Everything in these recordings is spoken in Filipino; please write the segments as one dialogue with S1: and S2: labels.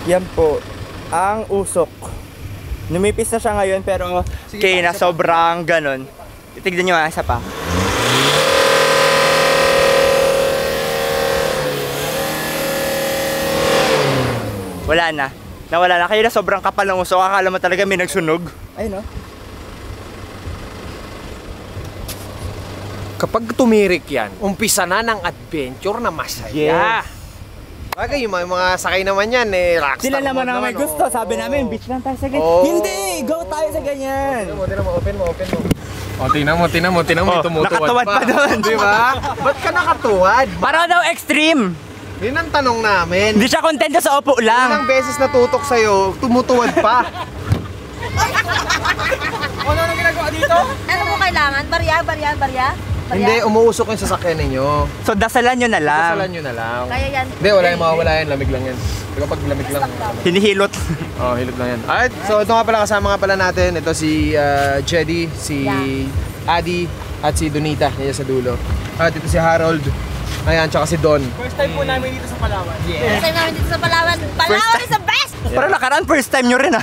S1: Yan po, ang usok. Numipis na siya ngayon pero kaya na sobrang ganon. Titignan nyo isa pa. Wala na. Nawala na. Kaya na sobrang kapal ng usok. Akala mo talaga may nagsunog. Ayun o.
S2: Kapag tumirik yan, umpisa na ng adventure na masaya.
S1: Yes.
S2: Bagay, yung mga sakay naman yan eh.
S1: Sila naman ang may gusto. Sabi namin, beach lang tayo sa ganyan. Hindi! Go tayo sa ganyan!
S2: Tingnan mo, open mo. O, tingnan mo, tumutuwad
S1: nakatuwad pa doon.
S2: Di ba? Ba't ka nakatuwad?
S1: Para daw extreme!
S2: Yun ang tanong namin.
S1: Hindi siya kontento sa upo lang.
S2: Ilang beses natutok sa'yo, tumutuwad pa.
S1: Ano nang ginagawa dito?
S3: Ano mo kailangan? Barya?
S2: Hindi, umuusok yung sasakyan ninyo.
S1: So dasalan nyo na lang.
S2: Dasalan nyo na lang.
S3: Kaya yan.
S2: Hindi, wala yung mawawala yan. Lamig lang yan. Diba pag lamig lang.
S1: Hinihilot.
S2: Oh, hilot lang yan. Alright, so ito nga pala kasama nga pala natin. Ito si Jedy, si Adi, at si Donita. Yan sa dulo. At ito si Harold. Ayan, tsaka si Don.
S1: First time po namin dito sa Palawan.
S3: First time namin dito sa Palawan. Palawan is the best!
S1: Para nakaraan, first time nyo rin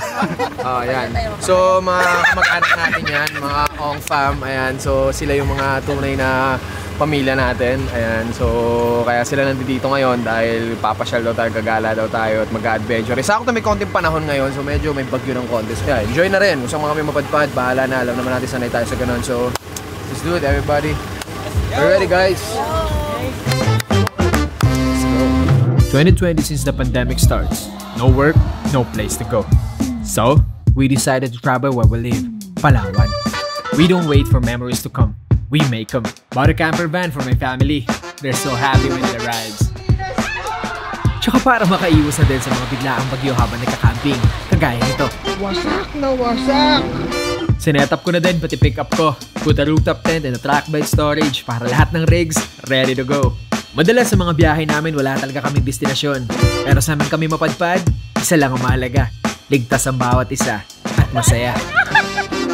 S2: Oh, ayan. So, mga kamag-anak natin yan, mga Ong fam. Ayan, so sila yung mga tunay na pamilya natin. Ayan, so kaya sila nandito ngayon dahil papasyal daw tayo, gagala daw tayo at mag-adventure. Sakto may konting panahon ngayon, so medyo may bagyo ng contest. Kaya enjoy na rin. Kung saan kami mapadpad, bahala na. Alam naman natin sanay tayo sa ganun. So, let's do it, everybody. Are you ready, guys?
S4: 2020 since the pandemic starts. No work, no place to go. So, we decided to travel where we live, Palawan. We don't wait for memories to come. We make them. Bought a camper van for my family. They're so happy with the rides. Tsaka para makaiwas na din sa mga biglaang bagyo habang nagka-camping, kagaya nito.
S2: Wasak na wasak!
S4: Sinet up ko na din pati pick up ko. Put a rooftop tent and a track bed storage para lahat ng rigs ready to go. Madalas sa mga biyahe namin wala talaga kaming destinasyon. Pero sa amin kami mapadpad, isa lang ang mahalaga. Ligtas ang bawat isa at masaya.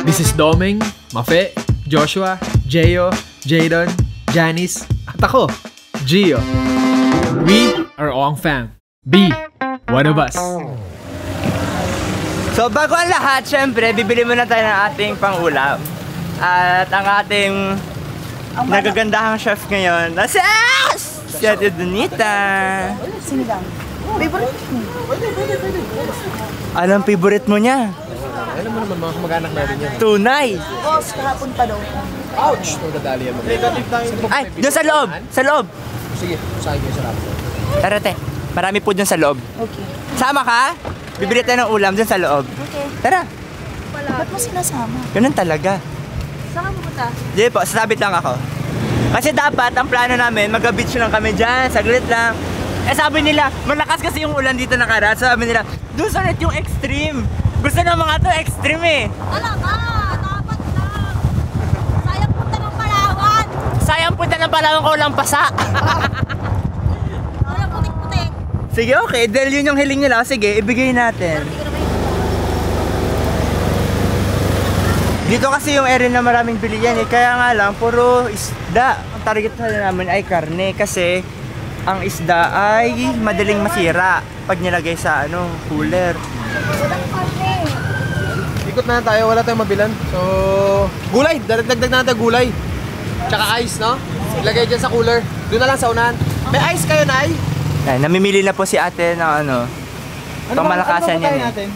S4: This is Doming, Mafe, Joshua, Jeyo, Jadon, Janice, at ako, Gio. We are Ong Fam. Be one of us.
S1: So bago ang lahat, syempre, bibili muna tayo ng ating pangulam. At ang ating nagagandahang chef ngayon, si Ate Donita.
S3: Sinigang. Favorite mo?
S1: Anong favorite mo niya?
S2: Alam mo naman mga kamag-anak natin yan.
S1: Tunay!
S3: Boss, kahapon pa daw.
S2: Ouch! Ito dadali yan mo.
S1: Ay, doon sa loob! Sa loob!
S2: Sige, usahin ko yung sarap.
S1: Tara te, marami po doon sa loob.
S3: Okay.
S1: Sama ka? Bibili tayo ng ulam doon sa loob.
S3: Okay.
S1: Tara!
S3: Ba't mo sinasama?
S1: Ganun talaga.
S3: Saan ka pupunta?
S1: Di po, sasabit lang ako. Kasi dapat, ang plano namin, mag-beach lang kami dyan, saglit lang. Eh sabi nila, malakas kasi yung ulan dito nakaraan. Sabi nila, doon sa ulit yung extreme. Gusto ng mga to extreme eh.
S3: Talaga! Dapat lang! Sayang punta ng Palawan!
S1: Sayang punta ng Palawan ko lang pasa.
S3: Walang putik-putik.
S1: Sige, okay. Dahil yun yung hiling nila, sige, ibigay natin. Dito kasi yung area na maraming bilihan eh. Kaya nga lang, puro isda. Ang target namin ay karne kasi ang isda ay madaling masira pag nilagay sa cooler.
S3: Walang karne.
S2: Ikot na tayo, wala tayong mabilan. So, gulay! Dagdag na natin gulay. Tsaka ice, no? Ilagay dyan sa cooler. Doon na lang sa unahan. May ice kayo, Nay?
S1: Ay, namimili na po si ate ng pamalakasan niya.
S2: Natin?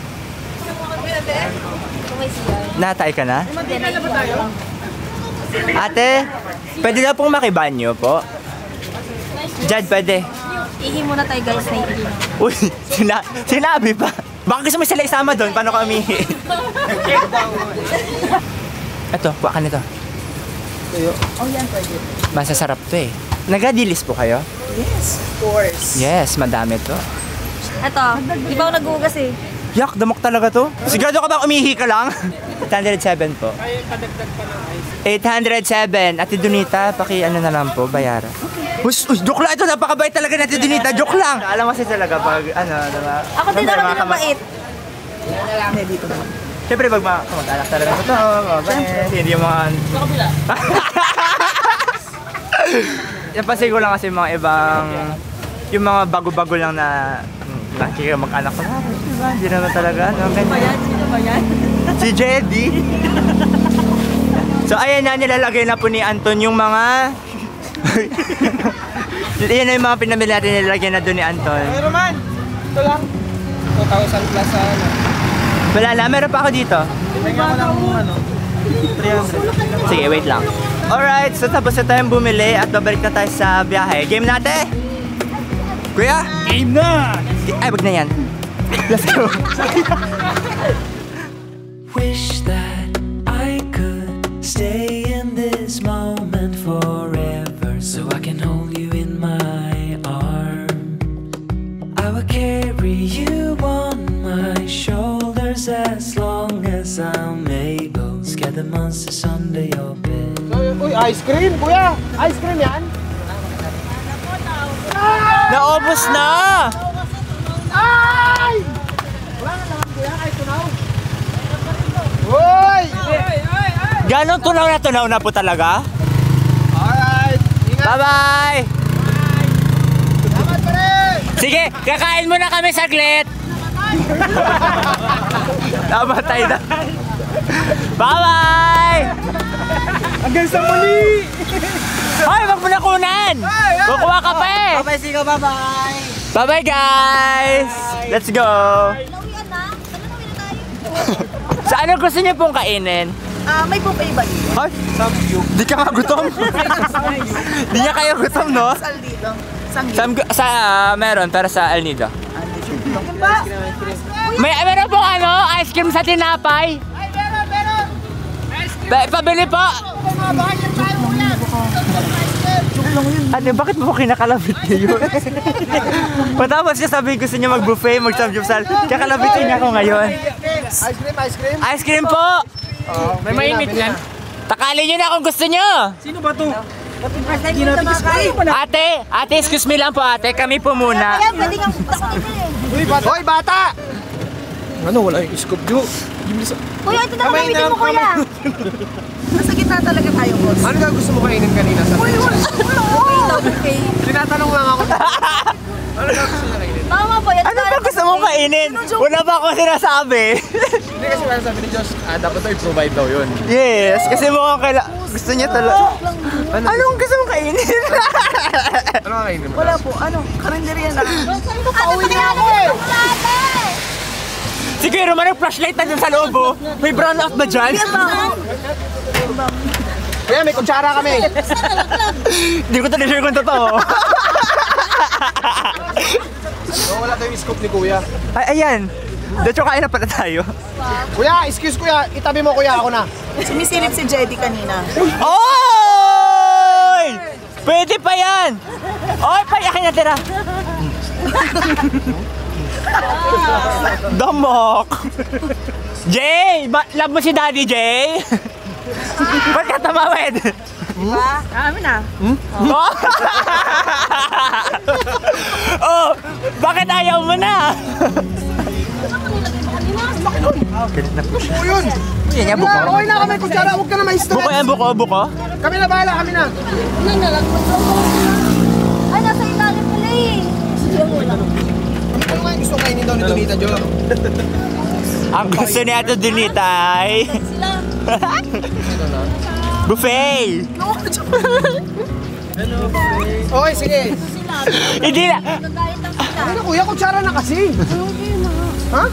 S1: Natay ka na? Ate, pwede na pong makibanyo po? Jad, pwede.
S3: Ihi muna tayo guys na ihi.
S1: Uy, sinabi pa. Baka gusto mo sila isama doon, paano kami? Ito, kuha ka nito.
S3: Oh yan, pwede.
S1: Masasarap to eh. Nagadilis po kayo?
S3: Yes, of course.
S1: Yes, madami to.
S3: Ito, di ba ako nag-uugas eh?
S1: Yak, damok talaga to. Sigurado ka ba umihi ka lang? 807 po. 807. Ate Donita, na lang po, bayaran. Joke lang ito, napakabait talaga na Ate Donita, joke lang. Alam mo kasi talaga pag diba?
S3: Ako din naman din ang bait.
S1: Hindi, dito naman. Siyempre pag kamag-anak talaga ito, mabait. Hindi yung mga... Napansin ko lang kasi mga ibang... Yung mga bago-bago lang na Nakikita mag-anak ko na. Diba? Hindi naman talaga. Sino ba yan? Si Jedy. So ayan na, nilalagay na po ni Anton yung mga... Yan na yung mga pinamili natin, nilalagay na doon ni Anton.
S2: Hey Roman, ito lang. 2,000 plus sa ano.
S1: Wala na, meron pa ako dito.
S2: Tingnan ko lang ano. 300.
S1: Sige, wait lang. Alright, so tapos na tayong bumili at babalik na tayo sa biyahe. Game natin! Kuya?
S2: Game na!
S1: Ay, wag na yan. Let's go.
S5: Wish that I could stay in this moment forever, so I can hold you in my arm. I will carry you on my shoulders as long as I'm able. Scare the monsters under your bed.
S2: Uy, ice cream, kuya! Ice cream yan?
S1: Naubos na!
S2: Ay! Wala na naman kuya, kahit tunaw. Uy!
S1: Ganon tunaw na po talaga?
S2: Alright! Ingat!
S1: Bye-bye!
S2: Salamat pa rin!
S1: Sige, kakain muna kami saglit! Namatay na. Bye-bye!
S2: Hanggang sa muli!
S1: Hoy, wag mo na kunan! Kukuha ka pa eh!
S2: Bye-bye, Sigo, bye-bye!
S1: Bye-bye guys! Let's go!
S3: Nauwian na? Saan na tayo?
S1: Sa ano gusto niyo pong kainin?
S3: May buffet ba dito?
S1: Hoy! Di ka nga gutom? Di niya kayo gutom, no?
S3: Saan dito? Saan
S1: Sa, meron, pero sa El Nido.
S3: ba?
S1: Meron pong ano, ice cream sa tinapay.
S3: Ay, meron!
S1: Pabili po! Ano, bakit mo kinakalabit niyo? Patapos siya sabi gusto niya mag-buffet, mag-samgyupsal. Kakalabitin niya ako ngayon.
S2: Ice cream, ice cream?
S1: Ice cream po!
S2: May mainit yan.
S1: Takalin niyo na kung gusto niyo!
S2: Sino ba to?
S1: Ate, excuse me lang po ate, kami po muna.
S3: Ayan, pwede kang takutin eh.
S2: Uy, bata! Hoy, bata! Ano, wala yung scoop, Jo.
S3: Kuya, ito na gamitin mo, kuya. Nasa gitna talaga tayo, boss.
S2: Ano ka gusto mo kainin kanina sa
S3: Uy, wala. Okay.
S2: Tinatanong lang ako. Ano ka gusto niya kainin?
S3: Tama po, yan
S1: Ano ba gusto mong kainin? Wala pa ako sinasabi.
S2: Hindi kasi parang sabi ni Josh, dapat to i-provide daw yun.
S1: Yes, kasi mukhang gusto niya talaga. Anong gusto mong kainin?
S2: Ano ka kainin mo?
S3: Wala po, ano, karinderya na. Pauwi na ako eh.
S1: Sige, Roman, ang flashlight na dyan sa loob, oh. May brown out ba dyan?
S2: Kuya, may kutsara kami.
S1: Hindi ko talaga sure kung totoo.
S2: Wala tayong scoop ni Kuya.
S1: Ay, ayan. Dacho, kain na pala tayo.
S2: Kuya, excuse Kuya, itabi mo Kuya, ako na.
S3: Sumisilip si Jedy kanina.
S1: Oy! Pwede pa yan! Oy, payakin na tira. Damok! Jay! Love mo si Daddy Jay? Ba't ka tumawid?
S3: Diba? Amin na.
S1: Oh! Bakit ayaw mo na?
S2: Oo yun!
S1: Yan niya, buko.
S2: Okay na kami kutsara, huwag ka na ma-stress.
S1: Buko yan, buko.
S2: Kami na bahala, kami na.
S3: Ay, nasa ilalim pala eh.
S2: Ano nga yung gusto kainin daw ni Donita, Jo?
S1: Ang gusto niya ito Donita ay... Buffet!
S2: Okay, sige.
S1: Hindi na!
S2: Ano na Kuya, kutsara na kasi. Ha?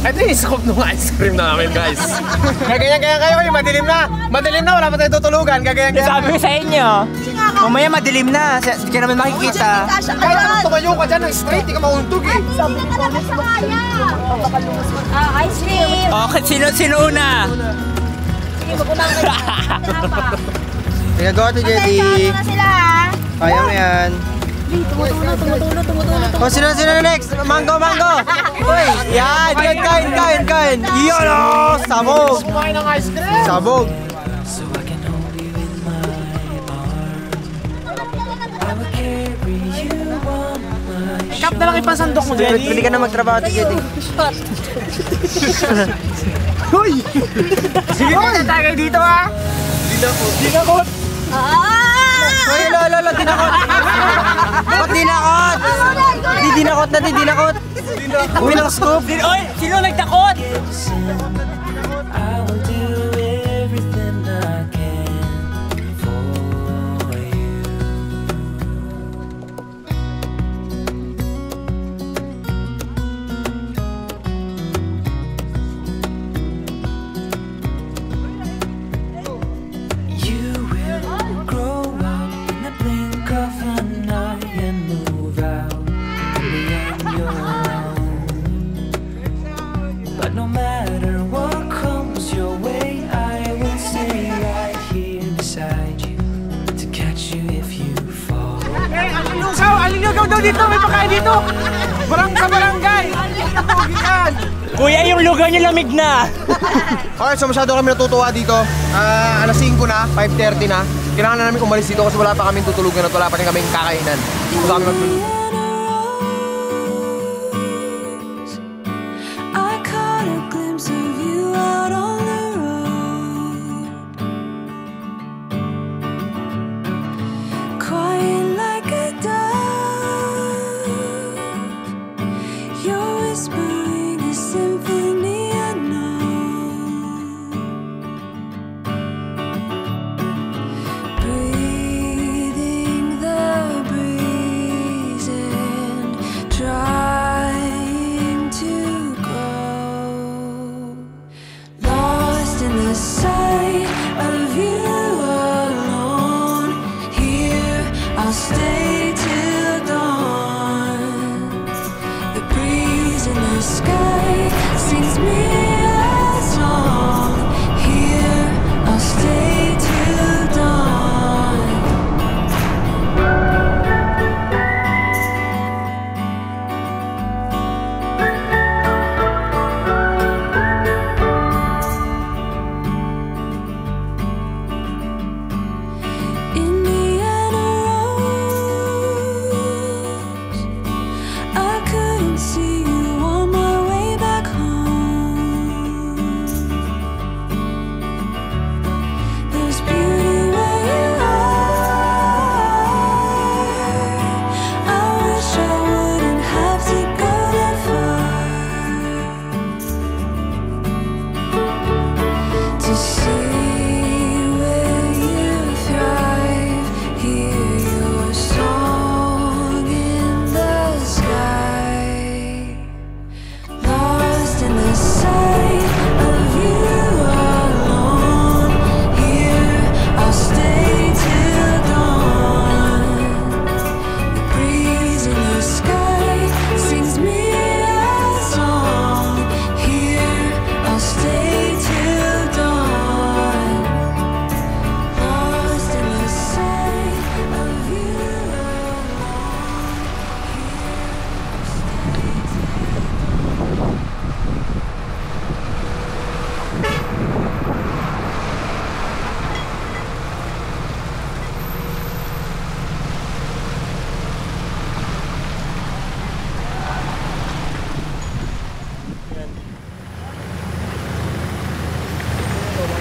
S2: Ito yung scoop ng ice cream namin, guys. Gagayan kayo, madilim na. Madilim na, wala pa tayo tutulugan. Gagayan.
S1: Sabi ko sa inyo, mamaya madilim na, hindi ka naman makikita.
S2: Kahit anong tumayo ka dyan ng straight, di ka mauntog eh.
S3: Sabi ka naman sa kaya. Ice cream.
S1: Okay, sino una?
S3: Sige, magulang kayo.
S1: Ginagawa ito,
S3: Pasensya na sila ha.
S1: Kaya mo yan.
S3: Tumutulo.
S1: O, sino next? Mango! Uy! Yan! Kain! Iyon o! Sabog!
S2: Kumain ng ice cream.
S1: Sabog!
S5: So I can hold you in my arms. I will carry you on my
S2: Kap na lang ipasandok mo, Jenny.
S1: Pwede ka na magtrabaho, Tijedi.
S2: Hoy! Sige, tayo dito ha. Dinakot.
S1: Uy, lolo, dinakot! Ba't dinakot? Di dinakot. Uwi ng scoop! Sino nagtakot?
S5: I will do everything I can for you. You will grow up in the blink of an eye and move out on your own. But no matter what comes your way, I will stay right here beside you to catch you if you fall.
S2: Alilugaw daw dito! May pakain dito! Sa barangay!
S1: Kuya, yung lugar niyo lamig na!
S2: Okay, so masyado kami natutuwa dito. Alas 5 na, 5:30 na. Kailangan na namin umalis dito kasi wala pa kaming tutulugan at wala pa rin kaming kakainan. So kami magluluto.
S5: I caught a glimpse of you out on the road, quiet like a dove. You're whispering a symphony unknown, breathing the breeze and trying to grow, lost in the sight of you alone. Here I'll stay till dawn. The breeze in the sky sings me a song. Here I'll stay till dawn. Indiana rose, I couldn't see you on my way back home. There's beauty where you are. I wish I wouldn't have to go that far to see where you thrive. Hear your song in the sky, lost in the sight of you alone. Here I'll stay till dawn. The breeze in the sky sings me a song. Here I'll stay till dawn, lost in the sight of you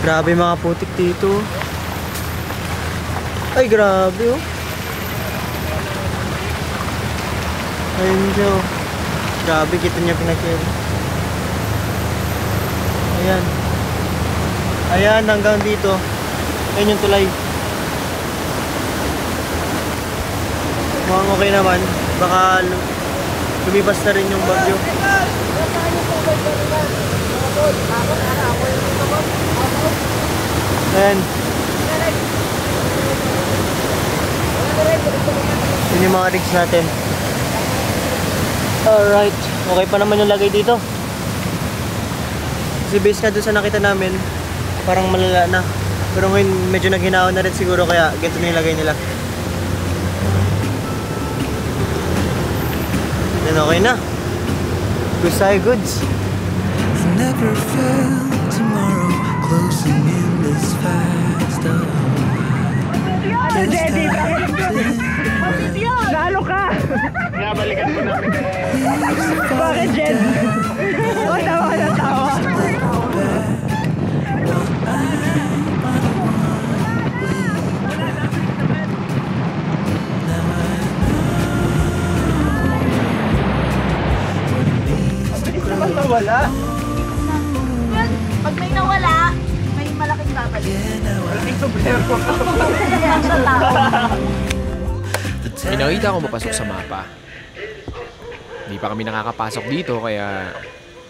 S1: Grabe mga putik dito. Ay, grabe oh. Ayun siya oh. Grabe, kita niya pinakita. Ayan. Ayan, hanggang dito. Ayun yung tulay. Mukhang okay naman. Baka lumipas na rin yung bagyo. Ayan. Yun yung mga rigs natin. Alright. Okay pa naman yung lagay dito. Kasi base nga dun sa nakita namin, parang malala na. Pero ngayon medyo naghinaon na rin siguro kaya ganito na yung lagay nila. Then okay na. Goods tayo, goods.
S5: never felt tomorrow closing in this fast.
S1: Nalo ka! Nabalikan ko namin. Bakit, Jen? O, tawa ka ng tawa. nawala.
S3: Pag may nawala, may malaking babalik.
S1: Malaking sombrero.
S3: Yan sa tao.
S2: Pinakita ko mapasok sa mapa. Hindi pa kami nakakapasok dito kaya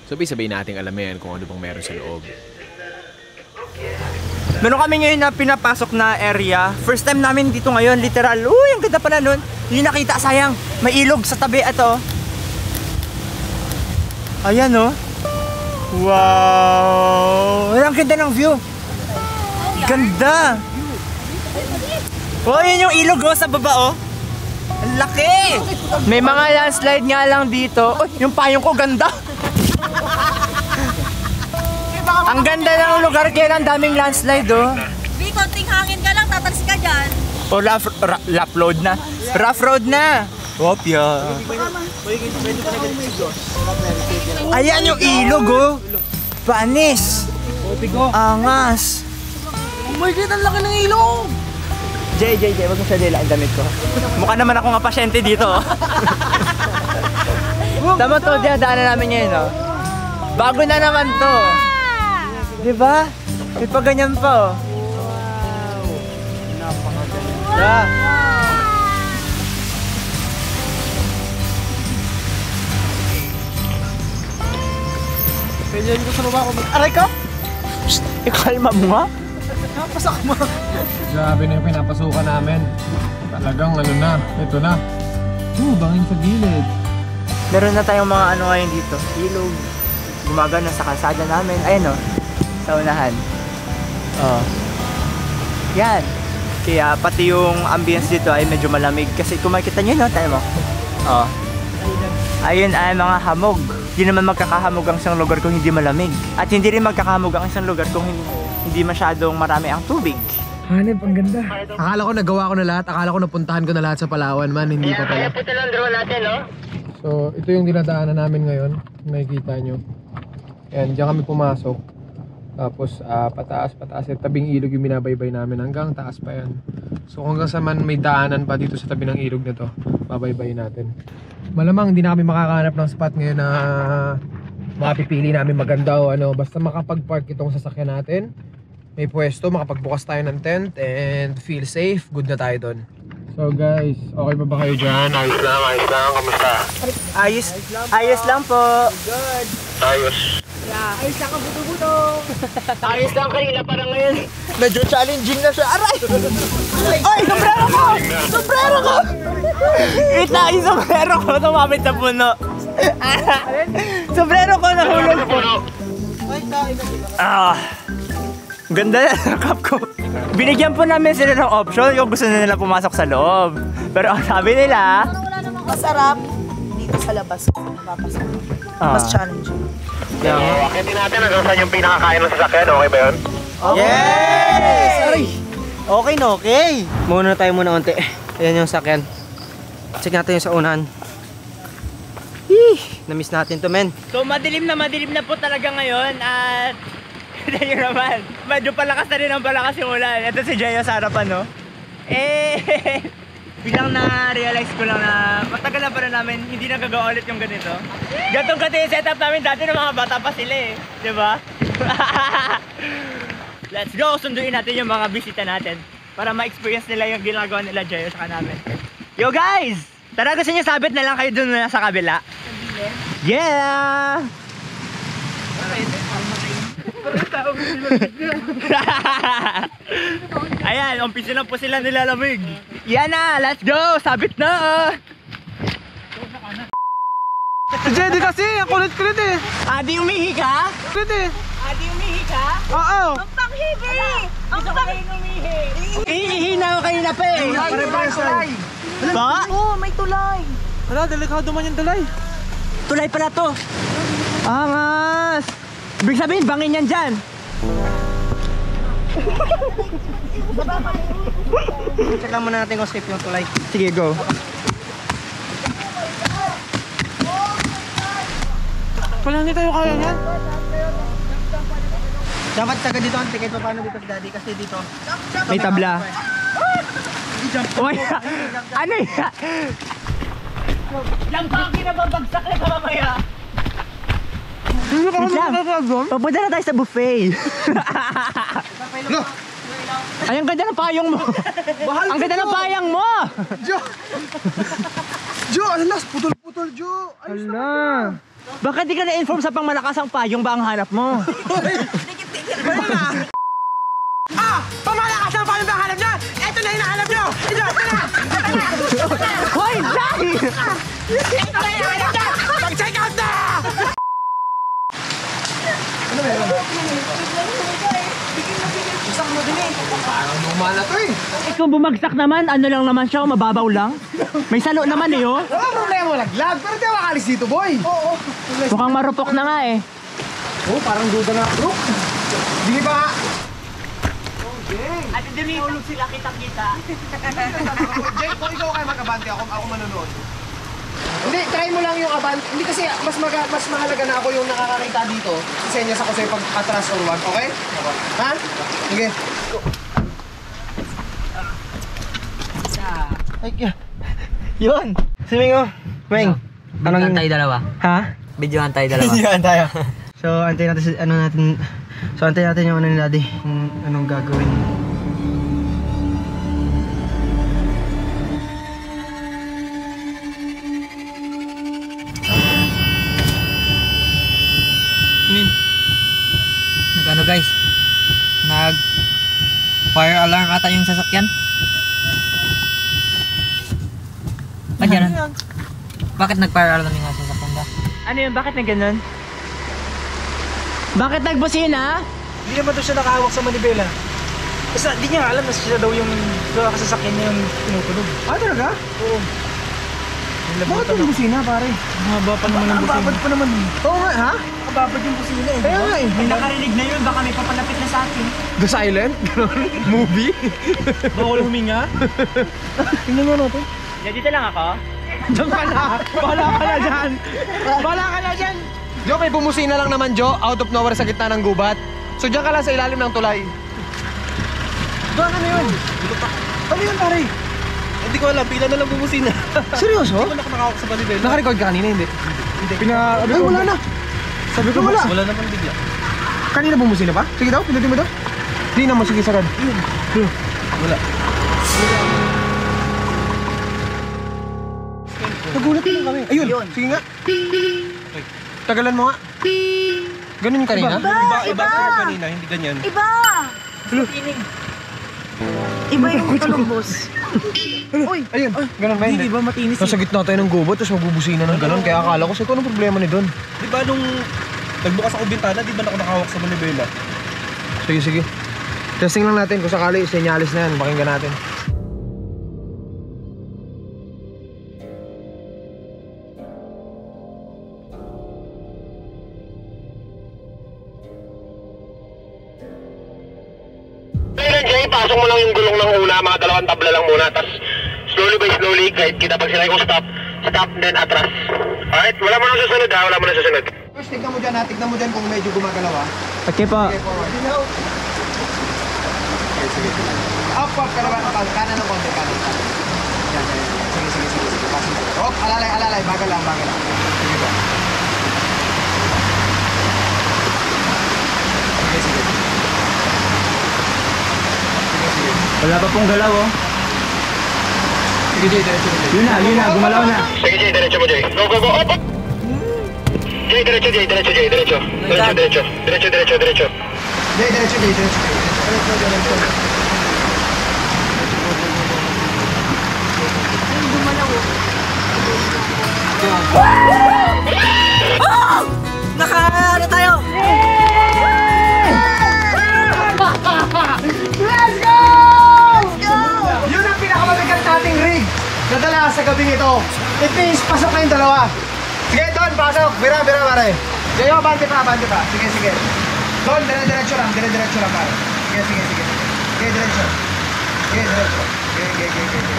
S2: sabay-sabay nating alamin kung ano bang meron sa loob.
S1: Meron kami ngayon na pinapasok na area. First time namin dito ngayon, literal. Uy, ang ganda pala nun. Hindi nakita, sayang. May ilog sa tabi. Ito. Ayan, oh. Wow. Ang ganda ng view. Ganda. Oh, yun yung ilog, oh, sa baba, oh. Ang laki. May mga landslide nga lang dito. Oh, yung payong ko, ganda. Ang ganda ng lugar, kaya ang daming landslide, oh.
S3: Di, konting hangin ka lang, tatalsi ka dyan.
S1: O rough road na. Rough road na. Opya. Ayan yung ilog, oh. Panis. Angas.
S6: Oh my God, ang laki ng ilong!
S1: Jay, wag mo siya dila ang damit ko. Mukha naman ako nga pasyente dito, oh. Tama to, daanan namin ngayon, oh. Bago na naman to. Diba? May pa ganyan pa, oh. Wow. Napakaganda.
S6: Pwede ko sa baba ko.
S1: Aray ka? Psst, ikalma mo nga.
S6: Napasak mo.
S2: Grabe na yung pinapasukan namin. Talagang ano na, ito na. Bangin sa gilid.
S1: Meron na tayong mga ano ngayon dito. Ilog. Gumagana sa kalsada namin. Ayan, oh. Sa unahan. Oh. Yan. Kaya pati yung ambience dito ay medyo malamig. Kasi kung makikita nyo, no? Tayo mo. Oh. Ayun ay mga hamog. Hindi naman magkakahamog ang isang lugar kung hindi malamig. At hindi rin magkakahamog ang isang lugar kung hindi masyadong marami ang tubig.
S2: Hanep, ang ganda. Akala ko nagawa ko na lahat. Akala ko napuntahan ko na lahat sa Palawan man. Hindi pa pala.
S1: Ito lang drone natin, no?
S2: So, ito yung dinadaanan namin ngayon. Nakikita nyo. Ayan, diyan kami pumasok. Tapos, pataas. At tabing ilog yung binabaybay namin. Hanggang taas pa yan. So, hanggang sa man may daanan pa dito sa tabi ng ilog na to, babaybayin natin. Malamang hindi na kami makakahanap ng spot ngayon na makapipili namin maganda o ano. Basta makapag-park itong sasakyan natin. May pwesto, makapagbukas tayo ng tent and feel safe. Good na tayo doon. So guys, okay pa ba kayo dyan? Ayos lang. Kamusta?
S1: Ayos lang po.
S2: Ayos.
S6: Ayos lang ka buto-buto.
S1: Ayos lang kanina, parang ngayon. Medyo challenging na siya. Aray! Ay, sombrero ko! Sombrero ko! Kita, yung sombrero ko tumapit sa puno. Sombrero ko nahulog po. Ganda na ang cup ko. Binigyan po namin sila ng option kung gusto nila pumasok sa loob. Pero ang sabi nila,
S3: Wala namang masarap dito sa labas. Mapapasok. Mas challenging.
S2: Akitin natin hanggang saan yung pinakakain ng sasakyan. Okay ba yun?
S1: yes!
S6: Aray! Okay na okay. Muna tayo muna unti. Ayan yung sakyan. Check natin yung sa unahan. Na-miss natin to, men.
S1: So madilim na po talaga ngayon at tignan nyo naman, medyo palakas na rin ang palakas yung ulan. Ito si Jayo sa harapan, no? Biglang na-realize ko lang na matagal na pa rin namin hindi nagagawa ulit yung ganito. Gatong kasi yung setup namin dati ng mga bata pa sila eh. Diba? Let's go! Sunduin natin yung mga bisita natin para ma-experience nila yung ginagawa nila Jayo sa namin. Yo guys! Tara, gusto nyo sabit na lang kayo dun na sa kabila? Yeah! Ayan, umpisa na po sila nilalamig. Yan na, let's go! Sabit na!
S6: Si Jedy kasi, ang kulit-kulit eh.
S1: Adi, umihi ka?
S6: Kulit eh.
S1: Adi, umihi ka?
S6: Oo.
S3: Ang panghibi! Ang
S1: umihi. Iihi na ako kanina pa eh. Ba?
S3: Oo, may tulay.
S6: Wala, delikado man yung tulay.
S1: Tulay pala to. Angas! Ibig sabihin, bangin yan dyan.
S6: Check lang muna natin kung safe yung tulay.
S1: Sige, go.
S6: Wala, hindi tayo kaya yan. Dapat taga dito ang ticket pa paano dito sa daddy kasi dito.
S1: May tabla. Uy, ano yan? Yung bangin na babagsak na mamaya. Wait lang. Papunta na tayo sa buffet. Ay, ang ganda ng payong mo. Ang ganda ng payang mo.
S2: Jo, alas, putol-putol, Jo.
S1: Hala. Bakit di ka na-inform sa pangmalakas ang payong ba ang hanap mo?
S6: Pamalakas ang payong ba ang hanap niya? Ito na yung hanap niyo! Ito na!
S1: Hoy, Zay!
S6: Ito na yung hanap niya! Mag-check out na!
S2: Parang lumala to eh.
S1: Kung bumagsak naman, ano lang naman siya, mababaw lang. May salo naman eh, oh.
S2: Wala problema, laglag. Pero di ako makalis dito, boy. Oo.
S1: Mukhang marupok na nga eh.
S2: Oh, parang duda na. Bro. Hindi ba?
S1: At hindi may ulog sila kita-kita.
S2: Jake, kung ikaw kayo mag-abante, ako manonood. Hindi, try mo lang yung abante. Hindi kasi mas mahalaga na ako yung nakakakita dito. Isenyas ako sa'yo pag atras or wag, okay? Ha? Sige.
S6: Ay, yun! Swimming oh! Weng!
S7: Videohan tayo dalawa.
S6: Ha?
S7: Videohan tayo dalawa.
S6: Yan tayo. So, antayin natin antayin natin yung ano ni Daddy. Kung anong gagawin.
S7: Nag-ano guys? Fire alarm ata yung sasakyan. Ba't yan? Bakit nag-fire alarm yung sasakyan ba?
S1: Ano yun? Bakit na ganun? Bakit nagbusina?
S6: Hindi naman doon siya nakahawak sa manibela. Basta di niya alam na siya daw yung kasasakyan niya yung tinutunog.
S2: Ah, talaga?
S6: Oo.
S2: Bakit yung busina, pare?
S6: Mahaba pa naman ang busina.
S2: Ang babad pa naman. Oo nga, ha?
S6: Nakababad yung busina eh.
S2: Kaya nga eh.
S1: May nakarinig na yun, baka may papalapit na sa akin.
S2: The Silent? Movie?
S6: Bawal huminga. Tingnan mo natin.
S1: Dito lang ako.
S2: Diyan ka na! Bala ka na dyan! Bala ka na dyan! Jo, may bumusina lang naman, Jo. Out of nowhere sa gitna ng gubat. So diyan ka lang sa ilalim ng tulay. Doon, ano yun? Ano yun, pare?
S6: Hindi ko alam, pila na lang bumusina.
S2: Seryoso?
S6: Hindi ko nakakawak sa manibela.
S2: Naka-record ka kanina, hindi? Ay, wala na! Sabi ko, wala.
S6: Wala naman bigla.
S2: Kanina bumusina pa? Sige daw, pinutin mo daw. Hindi naman, sige, sagad.
S6: Wala.
S2: Nagulat din kami. Ayun, sige nga. Tagalan mo nga. Ganun yung kanina?
S6: Iba ang kanina, hindi ganyan.
S3: Iba! Iba yung tulubos.
S2: Ayun, ganun ba?
S6: Hindi ba matinis
S2: Nasa gitna tayo ng gubat, tapos magbubusina ng ganun. Kaya akala ko, sa'yo, anong problema ni Don?
S6: Di ba nung nagbukas ako bintana, di ba ako nakahawak sa manibela?
S2: Sige, sige. Testing lang natin kung sakali, senyalis na yan. Pakinggan natin.
S8: Jay, pasok mo lang yung gulong ng una, mga 2 tabla lang muna, tapos slowly by slowly, kahit kita pag sila yung stop, then atras. Alright, wala mo nang susunod ha, wala mo nang susunod.
S2: First, tignan mo dyan ha, tignan mo dyan kung medyo gumagalaw ha.
S1: Okay po.
S2: Okay, forward. Okay, sige, sige. Up, up, kanan ng konti, kanan. Yan, yan. Sige, sige, sige, sige. Pasok mo. Oh, alalay, alalay, bagal lang, bagal lang. Sige ba? Sige, sige.
S1: Wala pa pong galaw, oh.
S2: Sige, Jay, diretso mo, Jay.
S1: Yun na, gumalaw na.
S8: Sige Jay, diretso mo Jay. Go, go, go, up! Jay, diretso Jay, diretso Jay, diretso. Diretso, diretso. Diretso, diretso, diretso.
S2: Jay, diretso, Jay, diretso, Jay. Diretso, diretso.
S7: Naka-ano tayo?
S2: Yun ang pinakamabigat nating rig na dala sa gabing ito. It means, pasok na yung dalawa. Sige, Don, pasok. Bira, bira, pare. Jayo, abante pa, abante pa. Sige, sige. Don, dire-diretso lang, dire-diretso lang, pare. Sige, sige, sige. Sige, diretso. Sige, diretso. Sige, sige, sige, sige.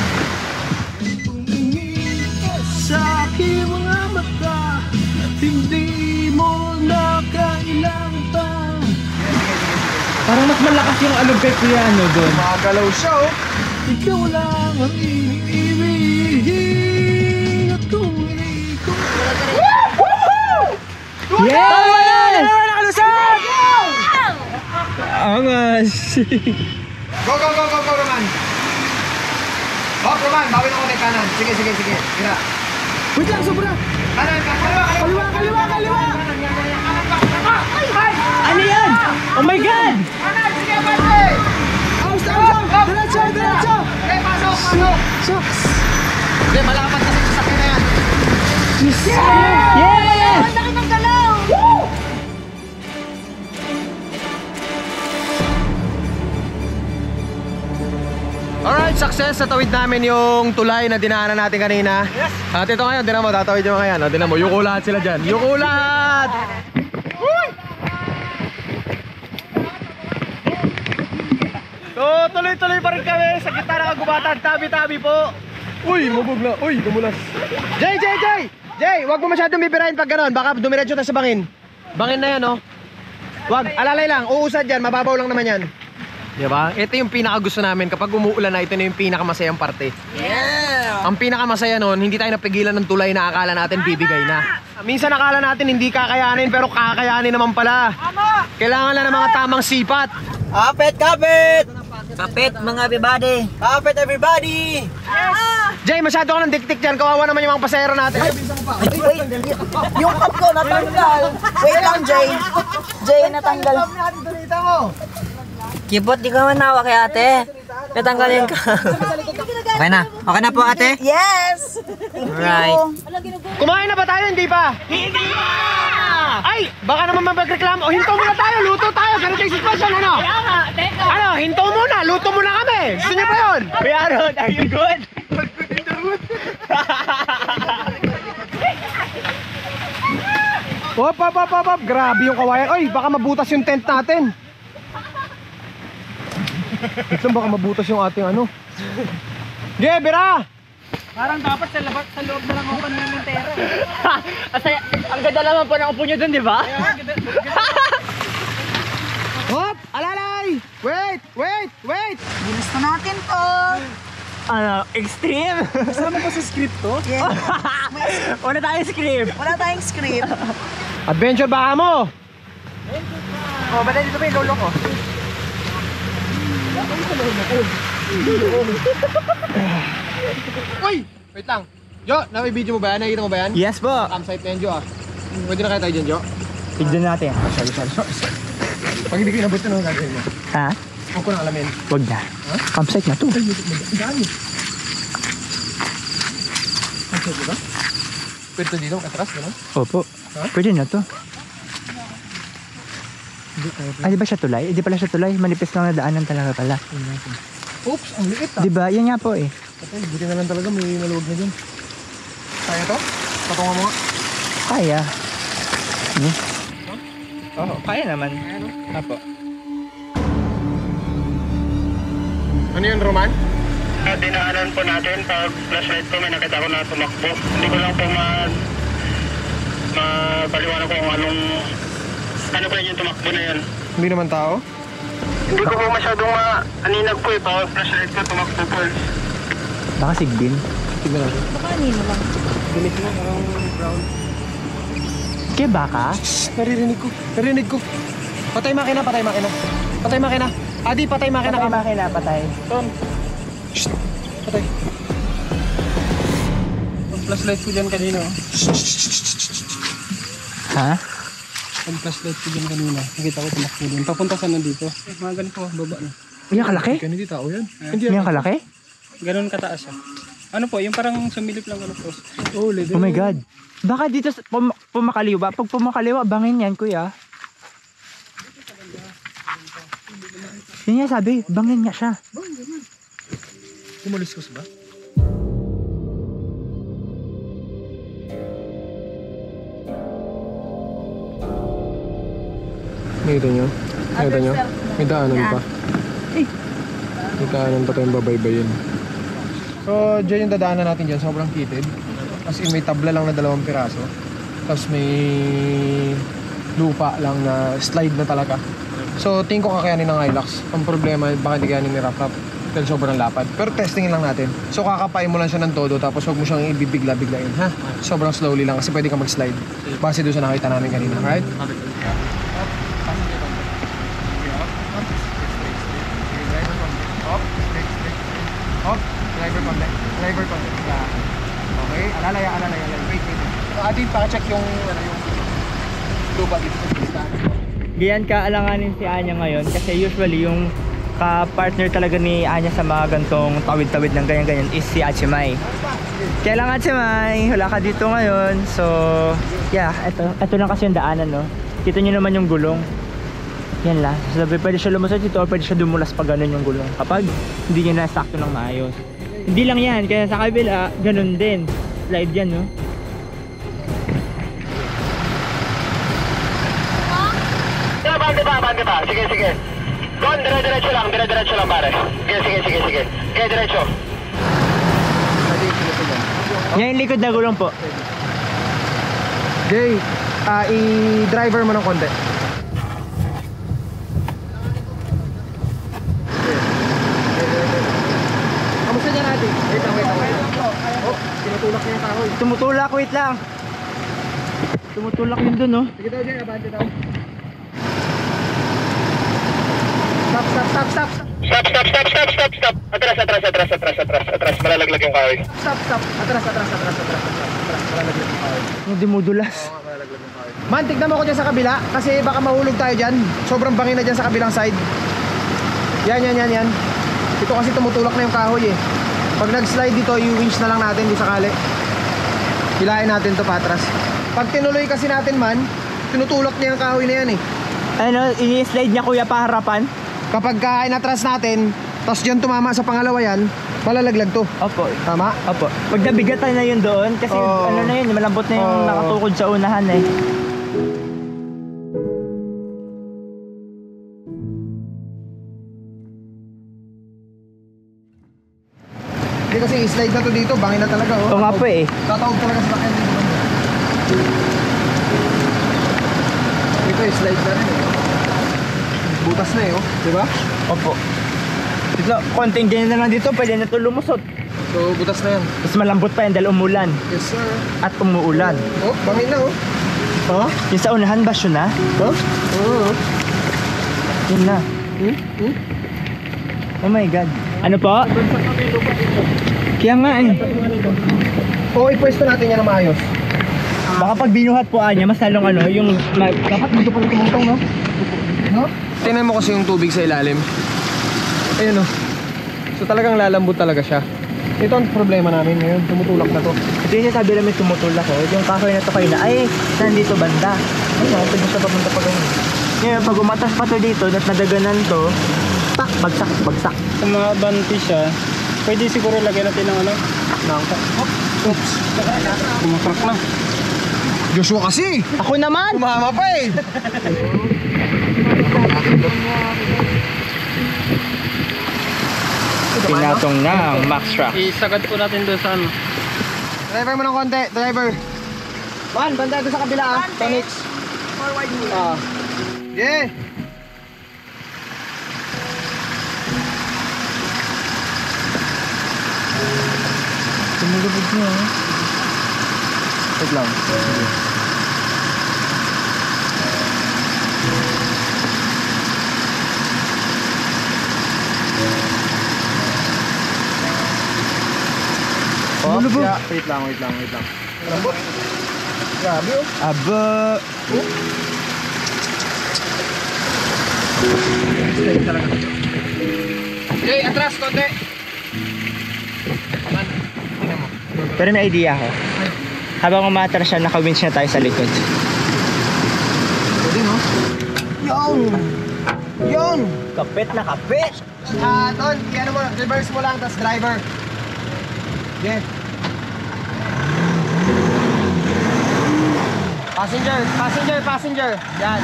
S5: Sa aking mga mata, hindi mo na kailangan pa.
S1: Parang mas malakas yung alog kay Piano doon.
S2: Magalaw siya, oh.
S5: Ikaw lang ang iniibig at kung hindi ko
S1: Yeah! Angas!
S2: Go, go, go, go, go, Roman! Hop, Roman, bawi na konti kanan. Sige, sige, sige. Gira.
S6: Wait lang, sobra!
S2: Kanan, kaliwa, kaliwa!
S6: Kaliwa, kaliwa!
S1: Ano yan? Oh my God!
S2: Kanan, sige, pati!
S6: Aus, aus! Diretso, diretso!
S2: Okay, pasok, pasok!
S6: Shucks!
S2: Hindi, malapat kasi sa sakyan na yan.
S1: Yes!
S3: Ang laki ng galaw!
S2: Alright, success. Natawid namin yung tulay na dinaanan natin kanina. Yes. At ito ngayon, tinan mo, tatawid yung mga yan. Tinan mo, yuko lahat sila dyan. Yuko lahat! So, tuloy-tuloy pa rin kami sa gitna ng kagubatan. Tabi-tabi po. Uy, mabog na. Uy, dumulas. Jay! Jay, wag mo masyadong bibirahin pag gano'n. Baka dumiretso tayo sa bangin. Bangin na yan, oh. Wag, alalay lang. Uusad yan. Mababaw lang naman yan. Diba? Ito yung pinakagusto namin. Kapag umuulan na, ito na yung pinakamasayang parte. Yeah! Ang pinakamasaya nun, hindi tayo napigilan ng tulay na akala natin bibigay na. Minsan akala natin hindi kakayanin, pero kakayanin naman pala. Kailangan lang ng mga tamang sipat.
S1: Kapit, kapit!
S7: Kapit mga everybody.
S1: Kapit everybody!
S2: Jay, masyado ka ng diktik dyan. Kawawa naman yung mga pasahero natin.
S1: Yung cup ko natanggal! Wait lang, Jay! Jay, natanggal!
S7: Kibot, di ka manawa kay ate. Natanggalin ka. Okay na. Okay na po ate?
S1: Yes!
S7: Alright.
S2: Kumain na ba tayo? Hindi pa? Hindi pa! Ay! Baka naman magreklamo. Hinto muna tayo. Luto tayo. Ganun yung sitwasyon, ano? Kaya nga, teka. Ano? Hinto muna. Luto muna kami. Gusto niyo ba yun?
S1: Kuya Aaron, are you good?
S2: Hop, hop, hop, hop, hop. Grabe yung kawayan. Oy, baka mabutas yung tent natin. Ito baka mabutas yung ating ano. Ge, Bira!
S6: Parang dapat sa loob na lang ako kanina ng tera.
S1: Kasi ang ganda naman po ng upo nyo dun, di ba?
S2: Hop! Alalay! Wait! Wait! Wait!
S1: Bilis na natin to! Ano? Extreme?
S6: Kasama ba sa script to?
S1: Wala tayong script.
S9: Wala tayong script.
S2: Adventure baka mo!
S1: Oh, ba dito ba yung lolo ko?
S2: Uy! Wait lang. Jo, na-video mo ba yan? Nakikita mo ba yan?
S1: Yes po.
S2: Campsite na yan, Jo ah. Pwede na kaya tayo dyan, Jo?
S1: Tignan natin.
S2: Sorry. Pag hindi ko inabot na nung gagawin mo.
S1: Ha?
S2: Huwag ko nang alamin.
S1: Wag na. Campsite na to.
S2: Dami. Campsite ba? Pwede to dito, atras, gano'n?
S1: Opo. Pwede na to. Di ba siya tulay? Di pala siya tulay. Manipis lang na daanan talaga pala.
S2: Oops, ang liit ah.
S1: Di ba? Yan nga po eh.
S2: Patay, buti na lang talaga may maluwag na dyan. Kaya to? Patungan mo nga.
S1: Kaya. Oo, kaya naman. Apo.
S2: Ano yun, Roman?
S8: Dinaanan po natin pag flashlight ko may nakita ko na tumakbo. Hindi ko lang po mapaliwanag kung ano pa yung tumakbo na yan.
S2: Hindi naman tao?
S8: Hindi ko po masyadong maaninag po eh. Pag flashlight ko tumakbo po eh.
S1: Baka sigbin.
S2: Tignan natin.
S9: Baka nino lang.
S2: Dinig mo, parang brown.
S1: Kaya baka?
S2: Narinig ko. Patay makina. Adi, patay makina ka.
S1: Makina, patay.
S2: Ton. Shhh. Patay. Ang flashlight ko dyan kanina.
S1: Ha?
S6: Ang flashlight ko dyan kanina. Nakita ko tumakbo din. Papunta saan nandito? Mga ganito, baba na.
S1: Yan kalaki?
S2: Hindi tao yan.
S1: Yan kalaki?
S6: Ganon kataas siya. Ano po, yung parang sumilip lang ano po.
S2: Oh, lady.
S1: Oh my God. Baka dito pumakaliwa. Pag pumakaliwa, bangin yan, kuya. Yun nga sabi, bangin nga siya.
S2: Umalis ko ba? Nakita nyo? May daanan pa. May daanan pa tayong babaybayin. So, dyan yung dadaanan natin dyan. Sobrang kitid. Kasi may tabla lang na 2 piraso. Tapos may lupa lang na slide na talaga. So, tingin ko kakayanin ng Hilux. Ang problema, baka hindi kayanin ni Rap-Rap. Dahil sobrang lapad. Pero testingin lang natin. So, kakapain mo lang siya ng todo. Tapos huwag mo siyang ibibigla-biglain. Ha? Sobrang slowly lang kasi pwede ka mag-slide. Base doon sa nakita namin kanina. Right? driver ko. Okay, alalay. Wait. So, atin pa-check yung lupa dito.
S1: Ganyan ka-alanganin si Anya ngayon kasi usually yung ka-partner talaga ni Anya sa mga gantong tawid-tawid ng ganyan-ganyan is si Achimay. Kaya lang Achimay, wala ka dito ngayon. So, yeah, ito lang kasi yung daanan, no? Kita nyo naman yung gulong. Yan lang. So, pwede siya lumusot dito o pwede siya dumulas pag ganun yung gulong. Kapag hindi niya na-sakto ng maayos. Hindi lang yan, kaya sa kabila, ganun din. Slide yan, no?
S8: Bante pa. Sige. Don, dire-diretso lang pare. Sige. Okay, diretso.
S1: Yan yung likod na gulong po.
S2: Jay, i-driver mo ng konti. Kamusta niya natin? Wait lang. Oh, tinutulak niya yung kahoy.
S1: Tumutulak, wait lang. Tumutulak yun dun, no?
S2: Sige daw, Jay, abante daw. Stop. Stop. Atras. Malalaglag yung kahoy. Stop. Atras. Malalaglag yung kahoy.
S1: Yung dimudulas.
S2: Man, tignan mo ko dyan sa kabila kasi baka mahulog tayo dyan. Sobrang bangin na dyan sa kabilang side. Yan. Ito kasi tumutulak na yung kahoy eh. Pag nag-slide dito, i-winch na lang natin di sakali. Hilahin natin to patras. Pag tinuloy kasi natin man, tinutulak niya yung kahoy na yan eh.
S1: Ano, ini-slide niya kuya paharapan?
S2: Kapag inatras natin, tapos dyan tumama sa pangalawa yan, malalaglag to.
S1: Opo.
S2: Tama?
S1: Opo. Pag nabigatan na yun doon, kasi ano na yun, malambot na yung nakatukod sa unahan eh.
S2: Hindi kasi slide na to dito, bangin na talaga oh.
S1: Oo nga po eh.
S2: Tatawag talaga sa lakyan dito. Ito slide na rin eh. Butas na eh oh, diba?
S1: Opo. Dito, konting ganyan na lang dito, pwede na ito lumusot.
S2: So butas na yan.
S1: Mas malambot pa yan dahil umulan.
S2: Yes sir.
S1: At umuulan.
S2: Oh, bangin na oh.
S1: Oh? Yung sa unahan, basyo na?
S2: Oh? Oo.
S1: Yun na. Oh my God. Ano po? Kaya nga eh.
S2: Oo, ipwesto natin yan na maayos.
S1: Baka pag binuhat po Anya, mas lalong ano, yung...
S2: Dapat dito pala tumutong no? No? Tingnan mo kasi yung tubig sa ilalim. Ayun oh. So talagang lalambot talaga siya. Ito ang problema namin ngayon, tumutulak na to.
S1: Ito yung sabi namin tumutulak oh. Yung kahoy na to kayo na, ay, nandito banda. Ano, pwede siya papunta pa ganun. Ngayon, pag umatas pa to dito, at nadaganan to, tak, bagsak.
S6: Kung mabanti siya, pwede siguro lagyan natin ng ano?
S2: Oops. Kumakrak na. Joshua kasi!
S1: Ako naman!
S2: Kumama pa eh!
S1: Pinatong na ang Max Truck.
S6: Isagad po natin doon sa ano.
S2: Driver mo ng konti, driver. Man, banda doon sa kabila ah. Tonix.
S3: Forward mo.
S2: Yeah.
S1: Tumulubog mo ah.
S2: Wait lang.
S1: Tumulubog?
S2: Yeah. Wait lang. Lambot. Grabe oh.
S1: Aba.
S2: Okay, atras konti. Man, tingnan mo.
S1: Pero may idea ako. Habang umatras siya, naka-winch na tayo sa likod.
S2: Pwede no? Yun!
S1: Kapit na kapit!
S2: Ton, ano mo, reverse mo lang, tas driver. Yeah. Passenger. Yan.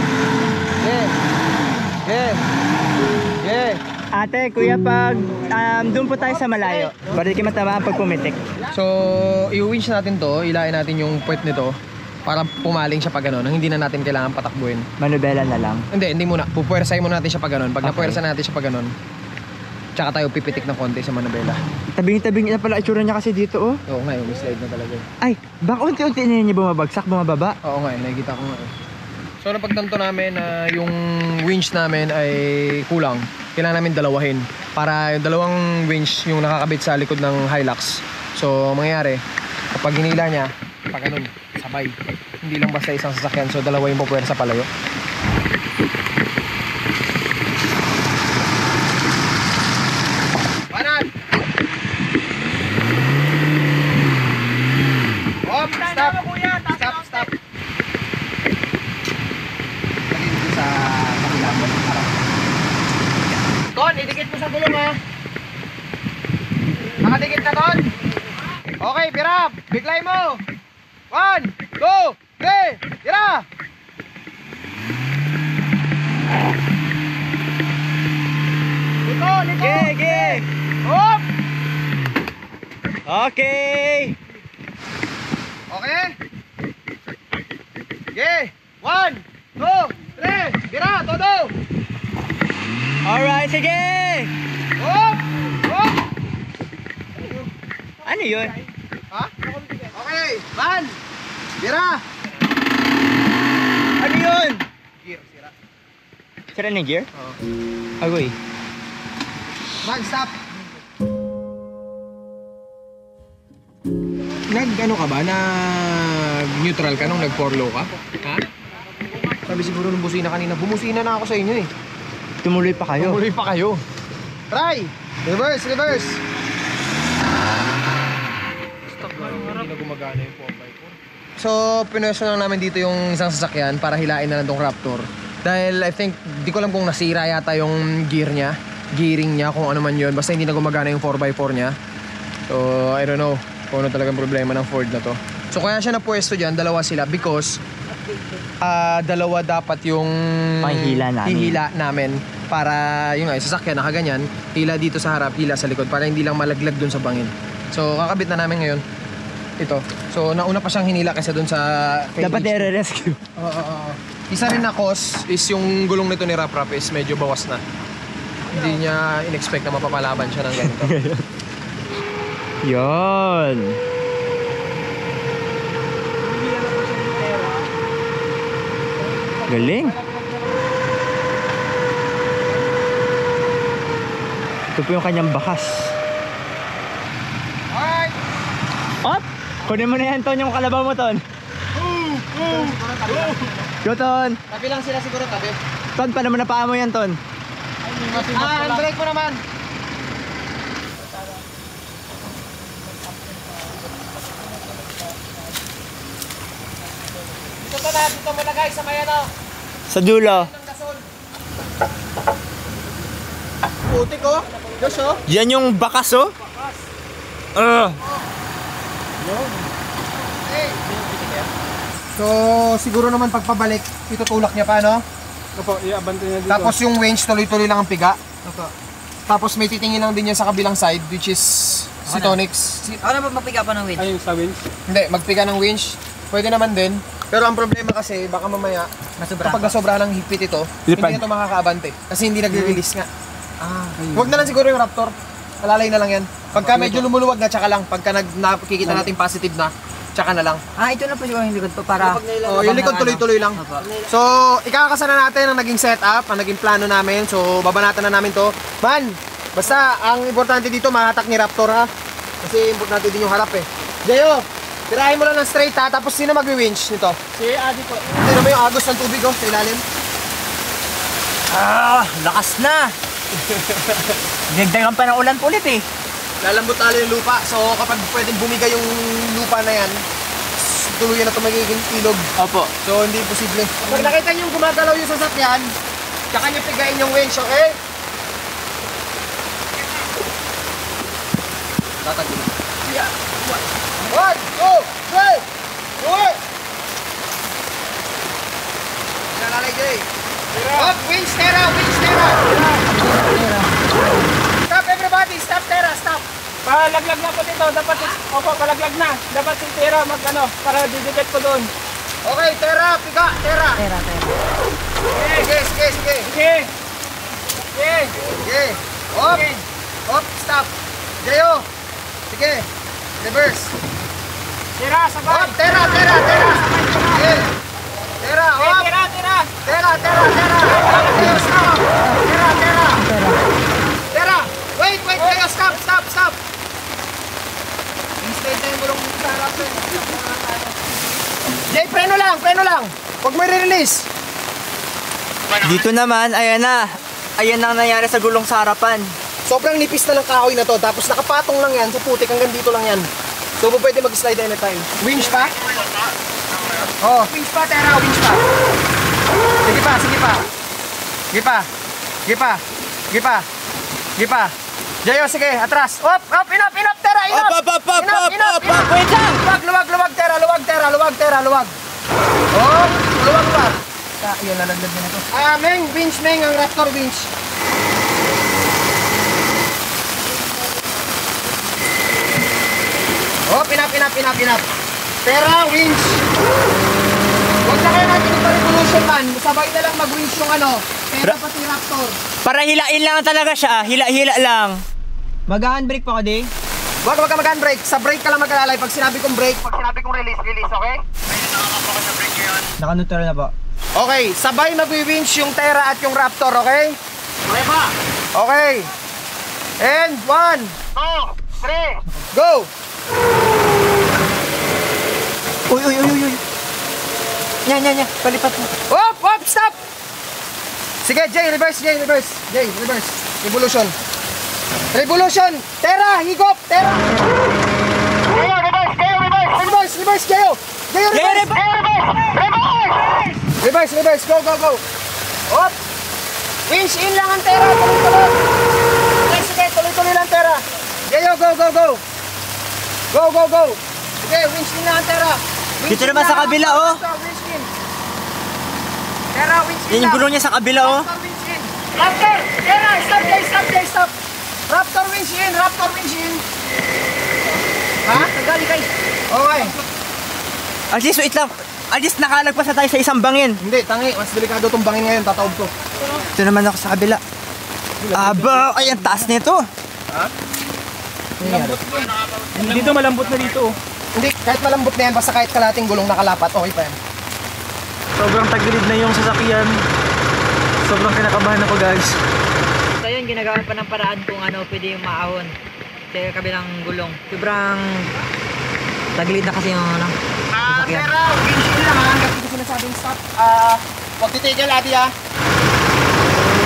S2: Yeah.
S1: Ate, kuya, pag doon po tayo sa malayo. Bari kayo matamaan pag pumitik.
S2: So, i-winch natin to, ilahin natin yung puwet nito para pumaling siya pag gano'n, hindi na natin kailangan patakbuhin.
S1: Manubela na lang.
S2: Hindi muna. Pupuwersahin muna natin siya pag gano'n. Pag
S1: Okay.
S2: napuwersa natin siya pag gano'n, tsaka tayo pipitik ng konti sa manubela.
S1: Tabing-tabing na pala itsura niya kasi dito, oh.
S2: Oo nga, yung slide na talaga.
S1: Ay, baka unti-unti na niya bumabagsak, bumababa.
S2: Oo nga, nakikita ko nga eh. So, napagtanto namin na yung winch namin ay kulang. Kailangan namin dalawahin para yung dalawang winch yung nakakabit sa likod ng Hilux. So, ang mangyayari, kapag hinila niya, pag ganun, sabay. Hindi lang basta isang sasakyan, so dalawa yung pupuwersa palayo. Banan! Hop! Stop! Stop! Stop! Lagay dito sa kabila mo. Ton, idikit mo sa gulong ha. Nakadikit na, Ton. Okay, pirap! Biglay mo! 1, 2, 3, tira! Liko, liko!
S1: Okay.
S2: Hop!
S1: Okay.
S2: Okay? Okay! 1, 2, 3, tira! Todo!
S1: Alright, sige.
S2: Hop! Hop!
S1: Ano yun?
S2: Ha? Okay! Man! Tira!
S1: Ano yun?
S2: Gear, sira.
S1: Sira na yung gear?
S2: Oo.
S1: Agoy.
S2: Man, stop! Nag-ano ka ba? Nag-neutral ka nung nag-4 low ka? Ha? Sabi siguro nung busina kanina, bumusina na ako sa inyo eh.
S1: Tumuloy pa kayo.
S2: Tumuloy pa kayo. Try! Reverse, reverse! Hindi na gumagana yung 4x4. So, pinwesto lang namin dito yung isang sasakyan para hilain na lang tong Raptor. Dahil I think, di ko alam kung nasira yata yung gear niya, gearing niya, kung ano man yun. Basta hindi na gumagana yung 4x4 niya. So, I don't know kung ano talagang problema ng Ford na to. So, kaya siya napwesto dyan, dalawa sila because dalawa dapat yung
S1: Panghila namin.
S2: hihila namin para yung sasakyan nakaganyan, hila dito sa harap, hila sa likod para hindi lang malaglag dun sa bangin. So, kakabit na namin ngayon. Ito. So, nauna pa siyang hinila kasi dun sa...
S1: Dapat nire-rescue.
S2: Oo. Isa rin na cause is yung gulong nito ni Rap Rap is medyo bawas na. Hindi niya in-expect na mapapalaban siya ng ganito.
S1: Yun. Galing. Ito po yung kanyang bakas.
S2: Alright!
S1: Op! Kunin mo na yan, Ton, yung kalabaw mo, Ton. Go, Ton.
S2: Tabi lang sila siguro, tabi.
S1: Ton, paano mo na paa mo yan, Ton?
S2: Handbrake mo naman. Dito mo lagay sa may ano.
S1: Sa dulo.
S2: Putik oh. Diyos oh.
S1: Yan yung bakas, oh.
S2: So, siguro naman pagpabalik, itutulak niya pa, no?
S6: Opo, i-abante niya dito.
S2: Tapos yung winch, tuloy-tuloy lang ang piga. Tapos may titingin lang din yan sa kabilang side, which is si Tonix.
S7: Ano ba mapiga pa ng winch?
S6: Ayun sa winch.
S2: Hindi, magpiga ng winch. Pwede naman din. Pero ang problema kasi, baka mamaya, kapag nasobrahan ng higpit ito,
S1: Lipad.
S2: hindi ito makakaabante. Kasi hindi nagre-release nga. Huwag na lang siguro yung Raptor. Alalay na lang yan. Pagka medyo lumuluwag na, tsaka lang. Pagka nakikita natin positive na, tsaka na lang.
S7: Ito na po yung likod po para...
S2: Oh, yung likod tuloy-tuloy lang. So, ikakasana natin ang naging setup, ang naging plano namin. So, babanatan na namin to. Man, basta ang importante dito, mahatak ni Raptor ha. Kasi importante din yung harap eh. Jayo, tirahin mo lang ng straight ha, tapos sino magwi-winch nito?
S6: Si Adi po.
S2: Tignan mo yung agos ng tubig oh, sa ilalim.
S1: Lakas na. Nagdagan pa ng ulan ulit, eh.
S2: Lalambot talo yung lupa. So, kapag pwedeng bumigay yung lupa na yan, tuluyan na ito magiging ilog.
S1: Opo.
S2: So, hindi posible. Pag nakita nyo gumagalaw yung sasakyan, tsaka nyo pigain yung winch, okay? Tatagin. Yeah. 1, 2, 3, 4! Nalalay, Jay. Up, winch, Tera! Winch, Tera! Stop, everybody! Stop, Tera! Stop!
S6: Palaglag na po dito. Dapat, opo, palaglag na. Dapat si Tira para didikit ko doon.
S2: Okay, Tera! Piga! Tera! Sige, sige, sige!
S6: Sige. Sige.
S2: Sige! Up! Up! Stop! Jayo! Sige! Reverse!
S6: Tira, sabay.
S2: Up! Tera! Tera! Tera! Sige! Tera! Up!
S6: Tira, tira.
S2: Tera! Tera! Tera! Jayo, stop! Tera! Tera! Tera! Wait! Wait! Jayo, stop! Stop! Stop! Jay, preno lang, preno lang. Huwag mo i-release.
S1: Dito naman, ayan na. Ayan ang nangyari sa gulong sa harapan.
S2: Sobrang nipis na ng kahoy na to, tapos nakapatong lang yan sa putik, hanggang dito lang yan. So pwede mag-slide anytime. Winch pa? Oh, winch pa, Tera, winch pa. Sige pa, sige pa. Sige pa. Sige pa. Sige pa. Sige pa. Jayo, sige, atras. Up, enough, Tera, enough. Enough.
S1: Wait lang!
S2: Luwag, Tera, luwag. Oh, luwag. Yun, lalaglag na ito. Meng, winch, ang Raptor winch. Oh, enough. Tera, winch. Huwag na kayo natin ipa-revolution man. Sabay na lang mag-winch yung Tera pati Raptor.
S1: Para hilain lang talaga siya. Hila lang.
S7: Mag-handbrake pa ka, di?
S2: Huwag ka mag-handbrake. Sa brake ka lang mag-alalay. Pag sinabi kong brake, pag sinabi kong release, okay?
S7: Naka-neutral na po.
S2: Okay, sabay mag-winch yung Tera at yung Raptor, okay?
S8: Okay pa.
S2: Okay. And 1,
S8: 2, 3.
S2: go!
S1: Uy. Nya. Palipat mo.
S2: Op, stop! Sige, Jay, reverse. Revolution! Tera, higop! Tera! Reverse, Jayo! Reverse! Go! Op! Winch in lang ang Tera, tuloy! Sige, tuloy lang Tera! Jayo, go! Go! Sige, winch in lang ang Tera!
S1: Dito naman sa kabila, oh.
S2: Winch in! Tera, winch in
S1: Yan yung
S2: lang!
S1: gulong niya sa kabila, oh.
S2: Raptor, winch in! Raptor! Tera, stop! Raptor, winch in! Ha? Tagali kayo! Okay.
S1: At least, wait lang. At least nakalagpas na tayo sa isang bangin.
S2: Hindi, tangi. Mas delikado itong bangin ngayon. Tataob ko.
S1: Ito naman ako sa kabila. Aba, ay ang taas nito.
S2: Ha?
S6: Dito malambot na dito.
S2: Hindi, kahit malambot na yan, basta kahit kalating gulong nakalapat, okay pa yan.
S6: Sobrang tagilid na yung sasakyan. Sobrang kinakabahan ako, guys.
S7: So yun, ginagawa pa ng paraan kung pwede yung maahon sa kabilang gulong. Sobrang tagilid na kasi yung sasakyan.
S2: Tera, winch in lang ha. Hanggang dito sinasabing stop. Huwag titigil, ati ha.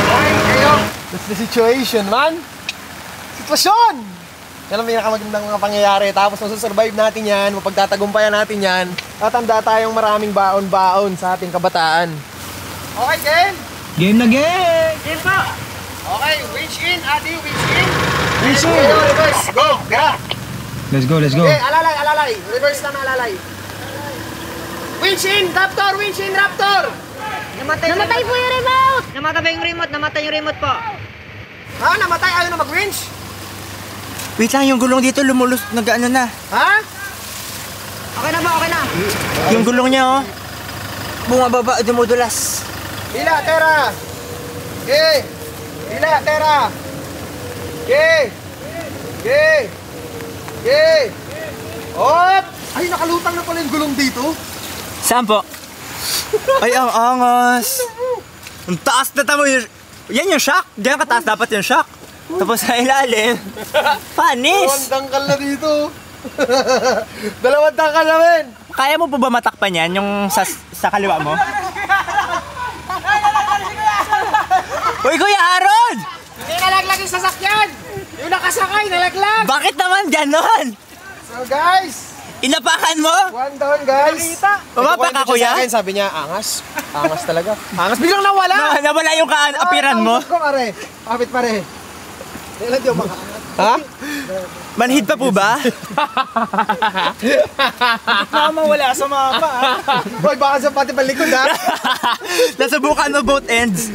S2: Okay, kayo. That's the situation, man. Sitwasyon! Yan ang pinakamagandang mga pangyayari. Tapos masusurvive natin yan, mapagtatagumpayan natin yan. Tatanda tayong maraming baon-baon sa ating kabataan. Okay, game?
S6: Game na game!
S2: Game pa! Okay, winch in, ati, winch in.
S6: Winch in!
S2: Kayo, reverse, go, tira!
S6: Let's go.
S2: Okay, alalay. Reverse lang alalay. Winch in, Raptor!
S3: Namatay po yung remote!
S7: Namatay yung remote po.
S2: Ha? Namatay? Ayaw na mag-winch?
S1: Wait lang, yung gulong dito lumulus, nag-ano na.
S2: Ha?
S7: Okay na.
S1: Yung gulong niya, oh. Bumababa, dumudulas.
S2: Hila, Tera! Hila, Tera! Op! Ay, nakalutang na pala yung gulong dito.
S1: Saan po? Ay, ang angas. Ang taas na tamo yung... Yan yung shock. Diyan kataas dapat yung shock. Tapos sa ilalim, panis!
S2: Dalawang dangkal na dito. Dalawang dangkal namin.
S1: Kaya mo po ba matakpan yan, yung sa kaliwa mo? Uy, Kuya Aaron!
S2: Hindi nalaglag yung sasakyan. Yung nakasakay, nalaglag.
S1: Bakit naman ganon?
S2: So guys,
S1: Inapakan mo?
S2: one down guys.
S1: Pumapa ka, Kuya?
S2: Sabi niya, angas. Angas talaga. Angas, biglang nawala.
S1: Nawala yung apiran mo?
S2: Ko, pare. Kapit pare. Kailan di ako ha?
S1: Manhid pa po ba?
S6: Wala sa mapa.
S2: Boy, baka sa pati palikod ha.
S1: Nasubukan mo both ends.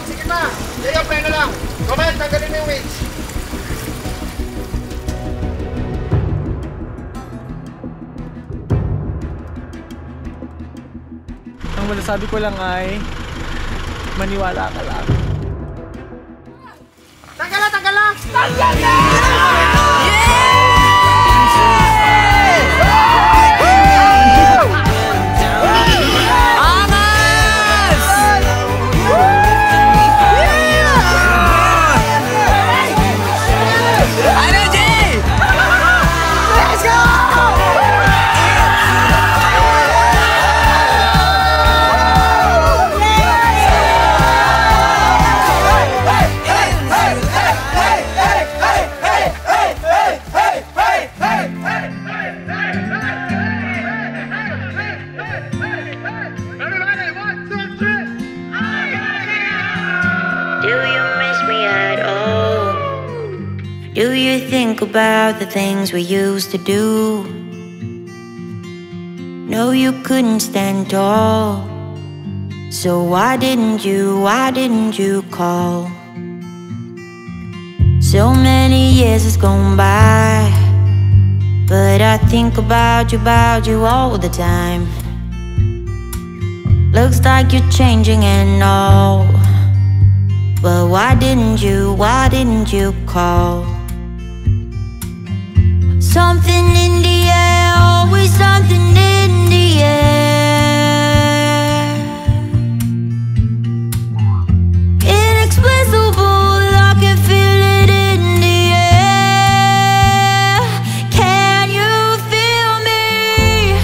S2: Sige pa. Sige, pleno lang. Comment, tanggalin mo yung weights.
S6: masasabi ko lang ay maniwala ka lang.
S9: Do you think about the things we used to do? No, you couldn't stand tall. So why didn't you call? So many years has gone by, but I think about you all the time. Looks like you're changing and all, but why didn't you call? Something in the air, always something in the air. Inexplicable, I can feel it in the air. Can you feel me?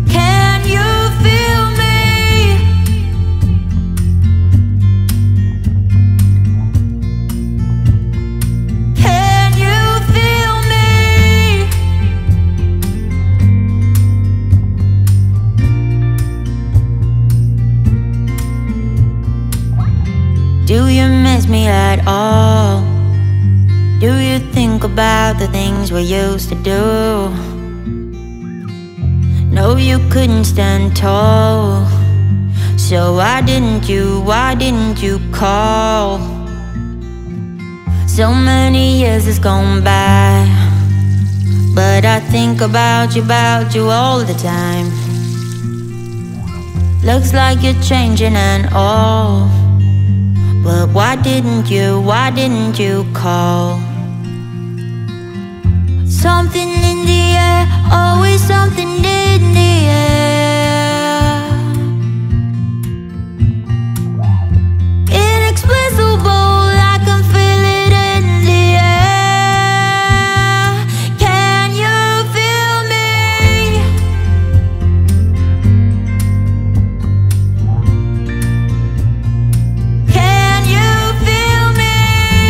S9: Can you feel me? Can you feel me? Do you miss me at all? Do you think about the things we used to do? No, you couldn't stand tall. So why didn't you call? So many years has gone by, but I think about you all the time. Looks like you're changing and all, but why didn't you call? Something in the air, always something in the air. Inexplicable, I can feel it in the air. Can you feel me? Can you feel me? Can you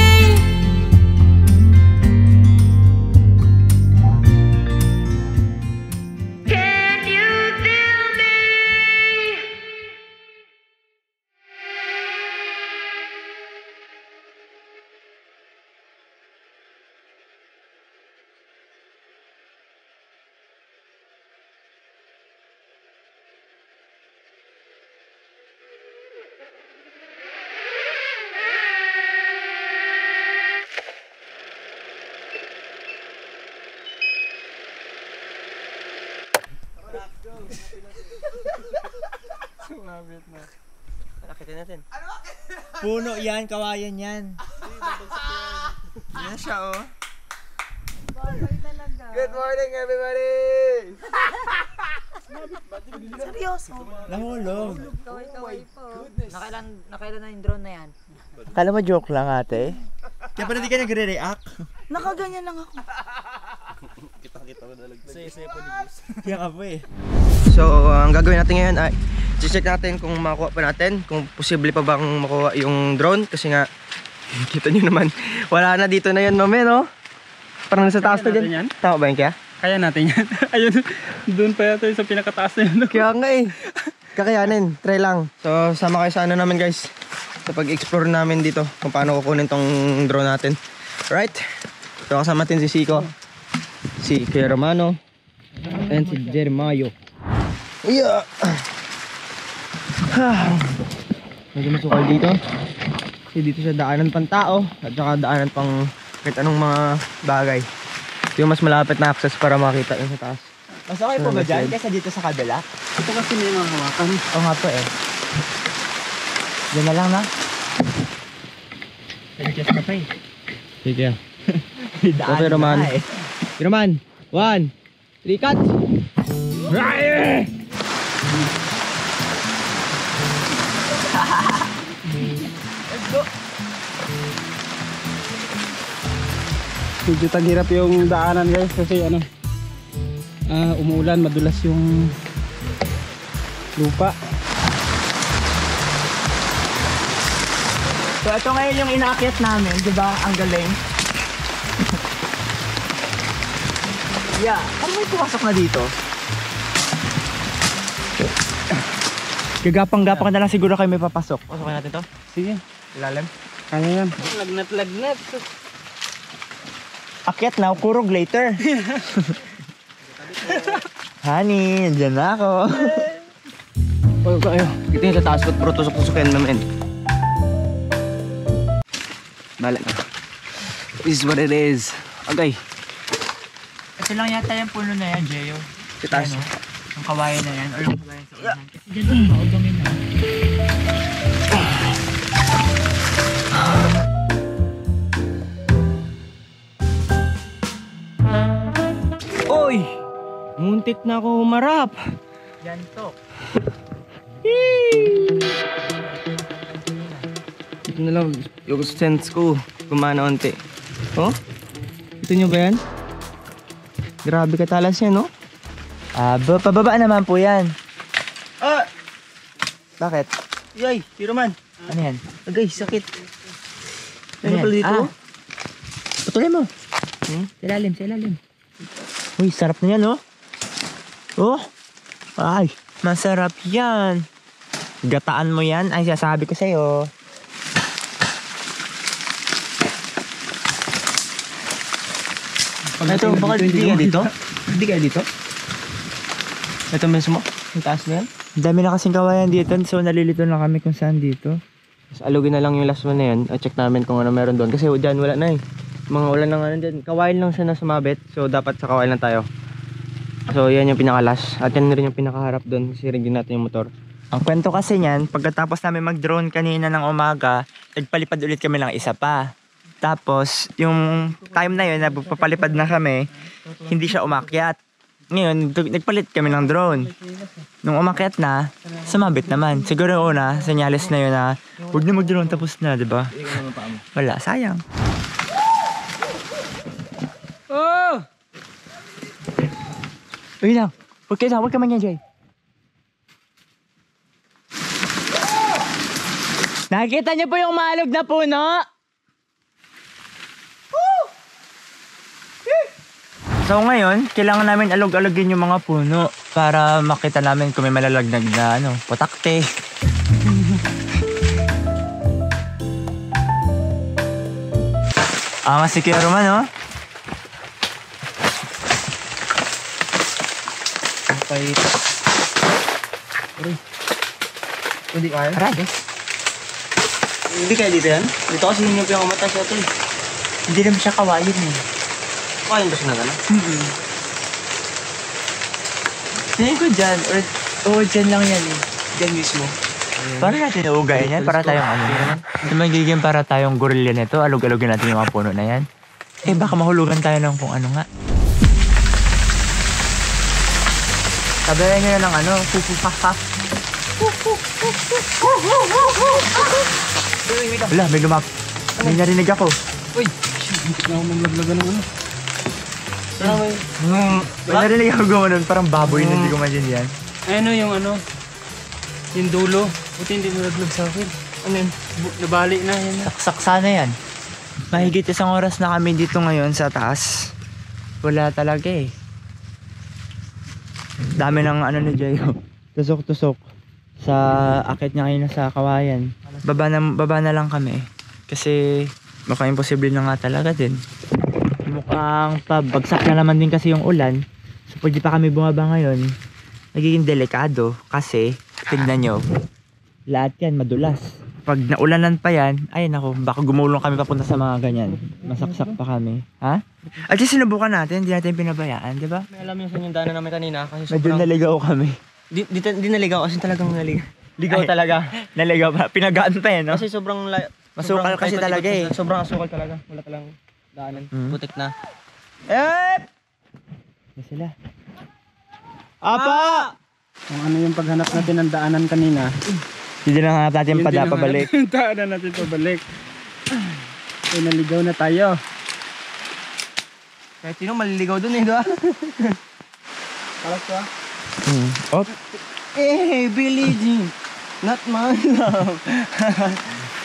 S9: feel me?
S1: Nakita natin. Puno yan, kawayan yan. Yan siya, oh.
S2: Good morning, everybody!
S3: Seryoso.
S1: Nahulog.
S7: Nakailan na yung drone na yan?
S1: Kala mo joke lang, ate? Kaya pala di ka nagre-react?
S3: Nakaganyan lang ako.
S1: Kaya ka po eh.
S10: So, ang gagawin natin ngayon ay check natin kung makuha pa natin, kung posible pa bang makuha yung drone. Kasi nga, kita nyo naman, wala na dito na yan, mame, no? Parang nasa taas na dyan. Tama ba yun kaya?
S6: Kaya natin yan. Ayun, doon pa yata sa pinakataas na yan.
S10: Kaya nga eh. Kakayanin, try lang. So, sama kayo sa ano namin guys, sa pag-explore namin dito, kung paano kukunin tong drone natin. Right? So, kasama natin si Siko, si Kuya Romano, and si Jeremayo. Yeah! Medyo masukal dito. Kasi dito sa daanan pang tao, at saka daanan pang kahit anong mga bagay. Yung mas malapit na access para makita yung sa taas.
S1: Mas okay po ba dyan kaysa dito sa kabila?
S6: Ito kasi may mga hawakan.
S1: Oo nga po eh. Diyan na lang na. Nag-adjust na pa eh.
S10: Sige.
S1: Daan
S10: Okay, Roman.
S1: na eh.
S10: Roman, 1, 3, cut!
S6: Medyo taghirap yung daanan guys kasi ano, umuulan, madulas yung lupa.
S1: So ito ngayon yung inaakyat namin, di ba? Ang galing. Yeah, ano may pumasok na dito? Gagapang-gapang na lang siguro kayo may papasok. Pasokin natin to?
S6: Sige,
S1: Ilalim.
S6: kaya yan. Lagnat.
S1: Akyat now, kurog later. Honey, nandiyan na ako.
S10: Pagod kayo. Dito yung sa taas ko, pero tusok-tusokin namin. Bala na. This is what it is. Okay.
S1: Kasi lang yata yung puno na yan, Jeyo.
S10: Sa taas.
S1: Ano? Yung kawayan na yan, or yung kawayan sa unahan. Kasi dyan lang maudongin na.
S10: Oy! Muntik na ako humarap.
S1: Yan to.
S10: Ito na lang, yung sense ko, gumana onti. Oh? Ito nyo ba yan? Grabe katalas yan, no?
S1: Pababa naman po yan.
S10: Ah!
S1: Bakit?
S10: Yay! Si Roman!
S1: Ano yan?
S10: Agay, sakit.
S1: Ano
S10: Ano pala dito?
S1: Patuloy mo. Sa ilalim. Uy, sarap na yan, oh. Oh! Ay, masarap yan. Gataan mo yan, ay sasabi ko sa'yo.
S10: Ito, baka hindi ka dito? Hindi ka dito? Ito mismo? Yung taas na yan?
S1: Ang dami na kasing kawayan dito, so nalilito na kami kung saan dito.
S10: Mas alugin na lang yung last one na yan. I-check namin kung ano meron doon. Kasi dyan wala na eh. Mga ulan lang ano dyan. Kawain lang siya na sumabit. So dapat sa kawain lang tayo. So yan yung pinaka-last. At yan rin yung pinaka-harap doon. Kasi rin natin yung motor.
S1: Ang kwento kasi niyan, pagkatapos namin mag-drone kanina ng umaga, nagpalipad ulit kami ng isa pa. Tapos, yung time na yun, napapalipad na kami, hindi siya umakyat. Ngayon, nagpalit kami ng drone. Nung umakyat na, sumabit naman. Siguro yung una, senyales na yun na, huwag na mag-drone, tapos na, di ba? Wala, sayang.
S10: Oh!
S1: Uy lang, huwag ka man yan, Jay. Nakikita niyo po yung maalog na puno? So ngayon, kailangan namin alog-alogin yung mga puno para makita namin kung may malalagnag na putakte. Angas si Kuya Roman, oh.
S10: Okay. Hindi kaya?
S1: Arade.
S10: Hindi kaya dito yan? Dito kasi yun yung pinakamatay sa ito eh.
S1: Hindi naman siya kawain eh.
S10: Kawain ba siya na gano'n?
S1: Tingin ko dyan, or dyan lang yan eh.
S10: Diyan mismo.
S1: Para natin nauugayan yan, para tayong magiging para tayong gorilla nito, alog-alogin natin yung mga puno na yan. Eh baka mahulugan tayo ng kung ano nga. Sabayan nyo na ng fufufafa. Wala, may may narinig ako.
S6: Uy, hindi na ako mamlaglagan ng ano.
S1: May narinig ako gumanon, parang baboy na hindi ko maintindihan.
S6: Ano yung dulo. Buti hindi nalaglag sa akin. Ano yun? Nabali na yan.
S1: Saksak sana yan. Mahigit 1 oras na kami dito ngayon sa taas. Wala talaga eh. Dami ng ni Jayo. Tusok-tusok. Sa akit niya kayo na sa kawayan. Baba na lang kami. Kasi baka imposible na nga talaga din. Mukhang pabagsak na naman din kasi yung ulan. So pag di pa kami bumaba ngayon, nagiging delikado. Kasi, tignan nyo, lahat yan madulas. pag naulanan pa yan, ay nako, baka gumulong kami papunta sa mga ganyan. Masaksak pa kami. Ha? At least sinubukan natin, hindi natin pinabayaan, di ba?
S10: May alam yung sa yung daanan namin kanina kasi
S1: Medyo naligaw kami.
S10: Di naligaw kasi talagang ligaw
S1: Ay,
S10: talaga.
S1: Naligaw pa. Pinagaan pa eh, no?
S10: Kasi sobrang
S1: Masukal kasi talaga eh.
S10: Sobrang asukal talaga. Wala talang daanan. Putik na.
S1: Na sila. Apa!
S6: Kung ano yung paghanap natin ng daanan kanina.
S1: Hindi na hanap natin pabalik.
S6: Daanan natin pabalik. So, naligaw na tayo.
S10: Kahit sino maliligaw dun eh, di ba?
S6: Palas ka?
S1: Op.
S10: Billie Jean. Not my love.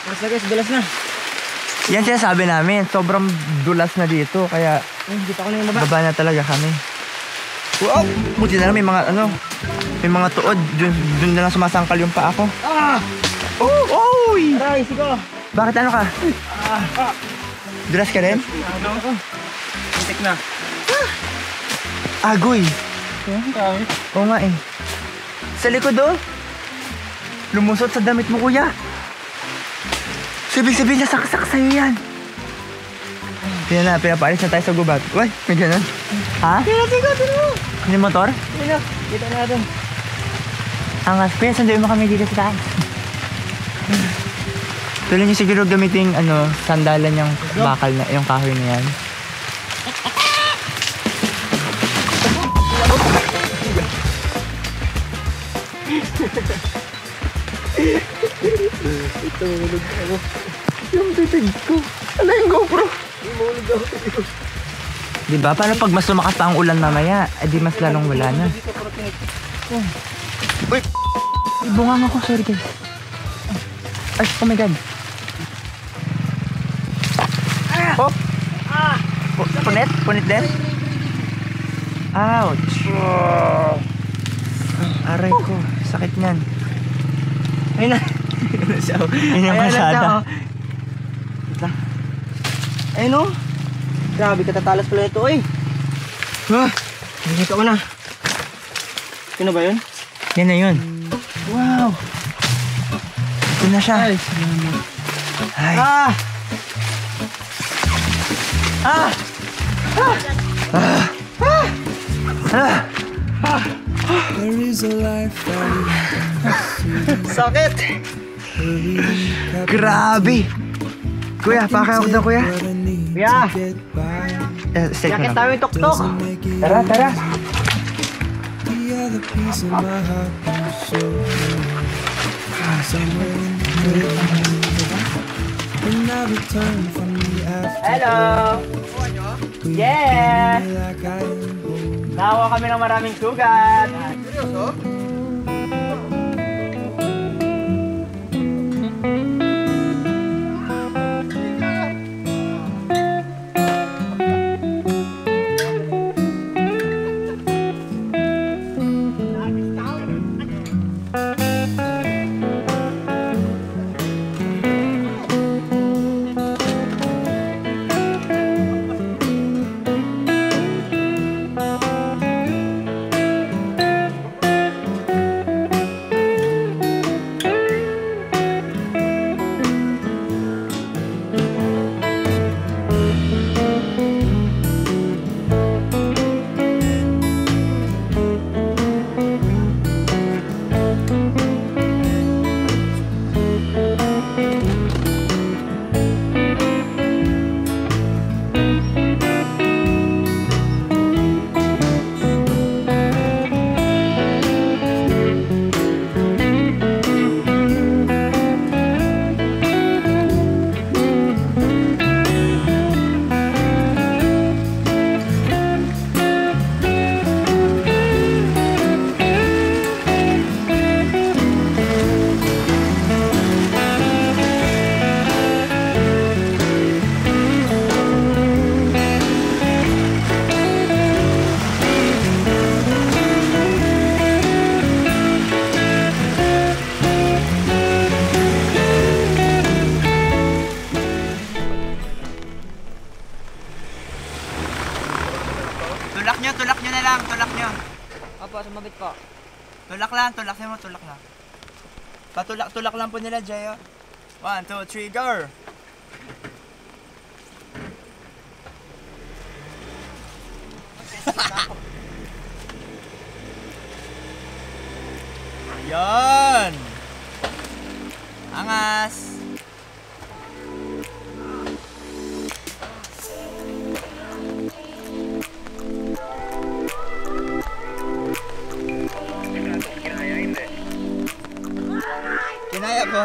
S10: Palas na guys, dulas na.
S1: Yan siya sabi namin, sobrang dulas na dito, kaya
S10: Dito ako na yung baba.
S1: baba na talaga kami. Wow! Buti na lang may mga may mga tuod. Dun na lang sumasangkal yung paa ko. Oh! Oy!
S10: Aray, siko.
S1: Bakit ano ka? Dulas ka rin?
S6: Putik na.
S1: Agoy! Oo nga eh. Sa likod oh! Lumusot sa damit mo, kuya. Sabi-sabi na saksak sa'yo yan. Pinapaalis na tayo sa gubat. Uy, may ganun. Ha?
S10: Tingnan mo.
S1: Yung motor?
S10: Tingnan. Kita natin.
S1: Angas. Kuya, sanduin mo kami dito sa taas. Tuloy niyo siguro gamitin sandalan yung bakal na, yung kahoy na yan.
S10: Ito, hulog ako.
S1: Yung titig ko. Ano yung GoPro?
S10: Hulog ako.
S1: Diba? Paano pag mas lumakas pa ang ulan mamaya? Eh di mas lalong wala na. Uy! Bungang ako. Sorry guys. Ay, oh my God. Oh! Punit? Punit din? Ouch! Aray ko. Sakit niyan.
S10: Ayun na.
S1: Yun yung kasada.
S10: Ayun o. Grabe katatalas pala ito eh. Nakita ko na. Sino ba yun?
S1: Yan na yun.
S10: Wow.
S1: Ito na siya. Ay.
S10: Sakit.
S1: Grabe. Kuya, pakayok na kuya.
S10: Kuya.
S1: Stay ko
S10: Yakit
S1: na.
S10: tayo yung tuktok.
S1: Tara, tara.
S10: Hello. Yeah. Nakuha kami ng maraming sugat. Seryoso?
S1: Tulak nyo na lang, tulak nyo.
S7: Opo, sumabit po.
S1: Tulak lang mo, tulak lang. Tulak lang po nila, Jayo. 1, 2, 3, go! Yan! Angas! Kinaya po.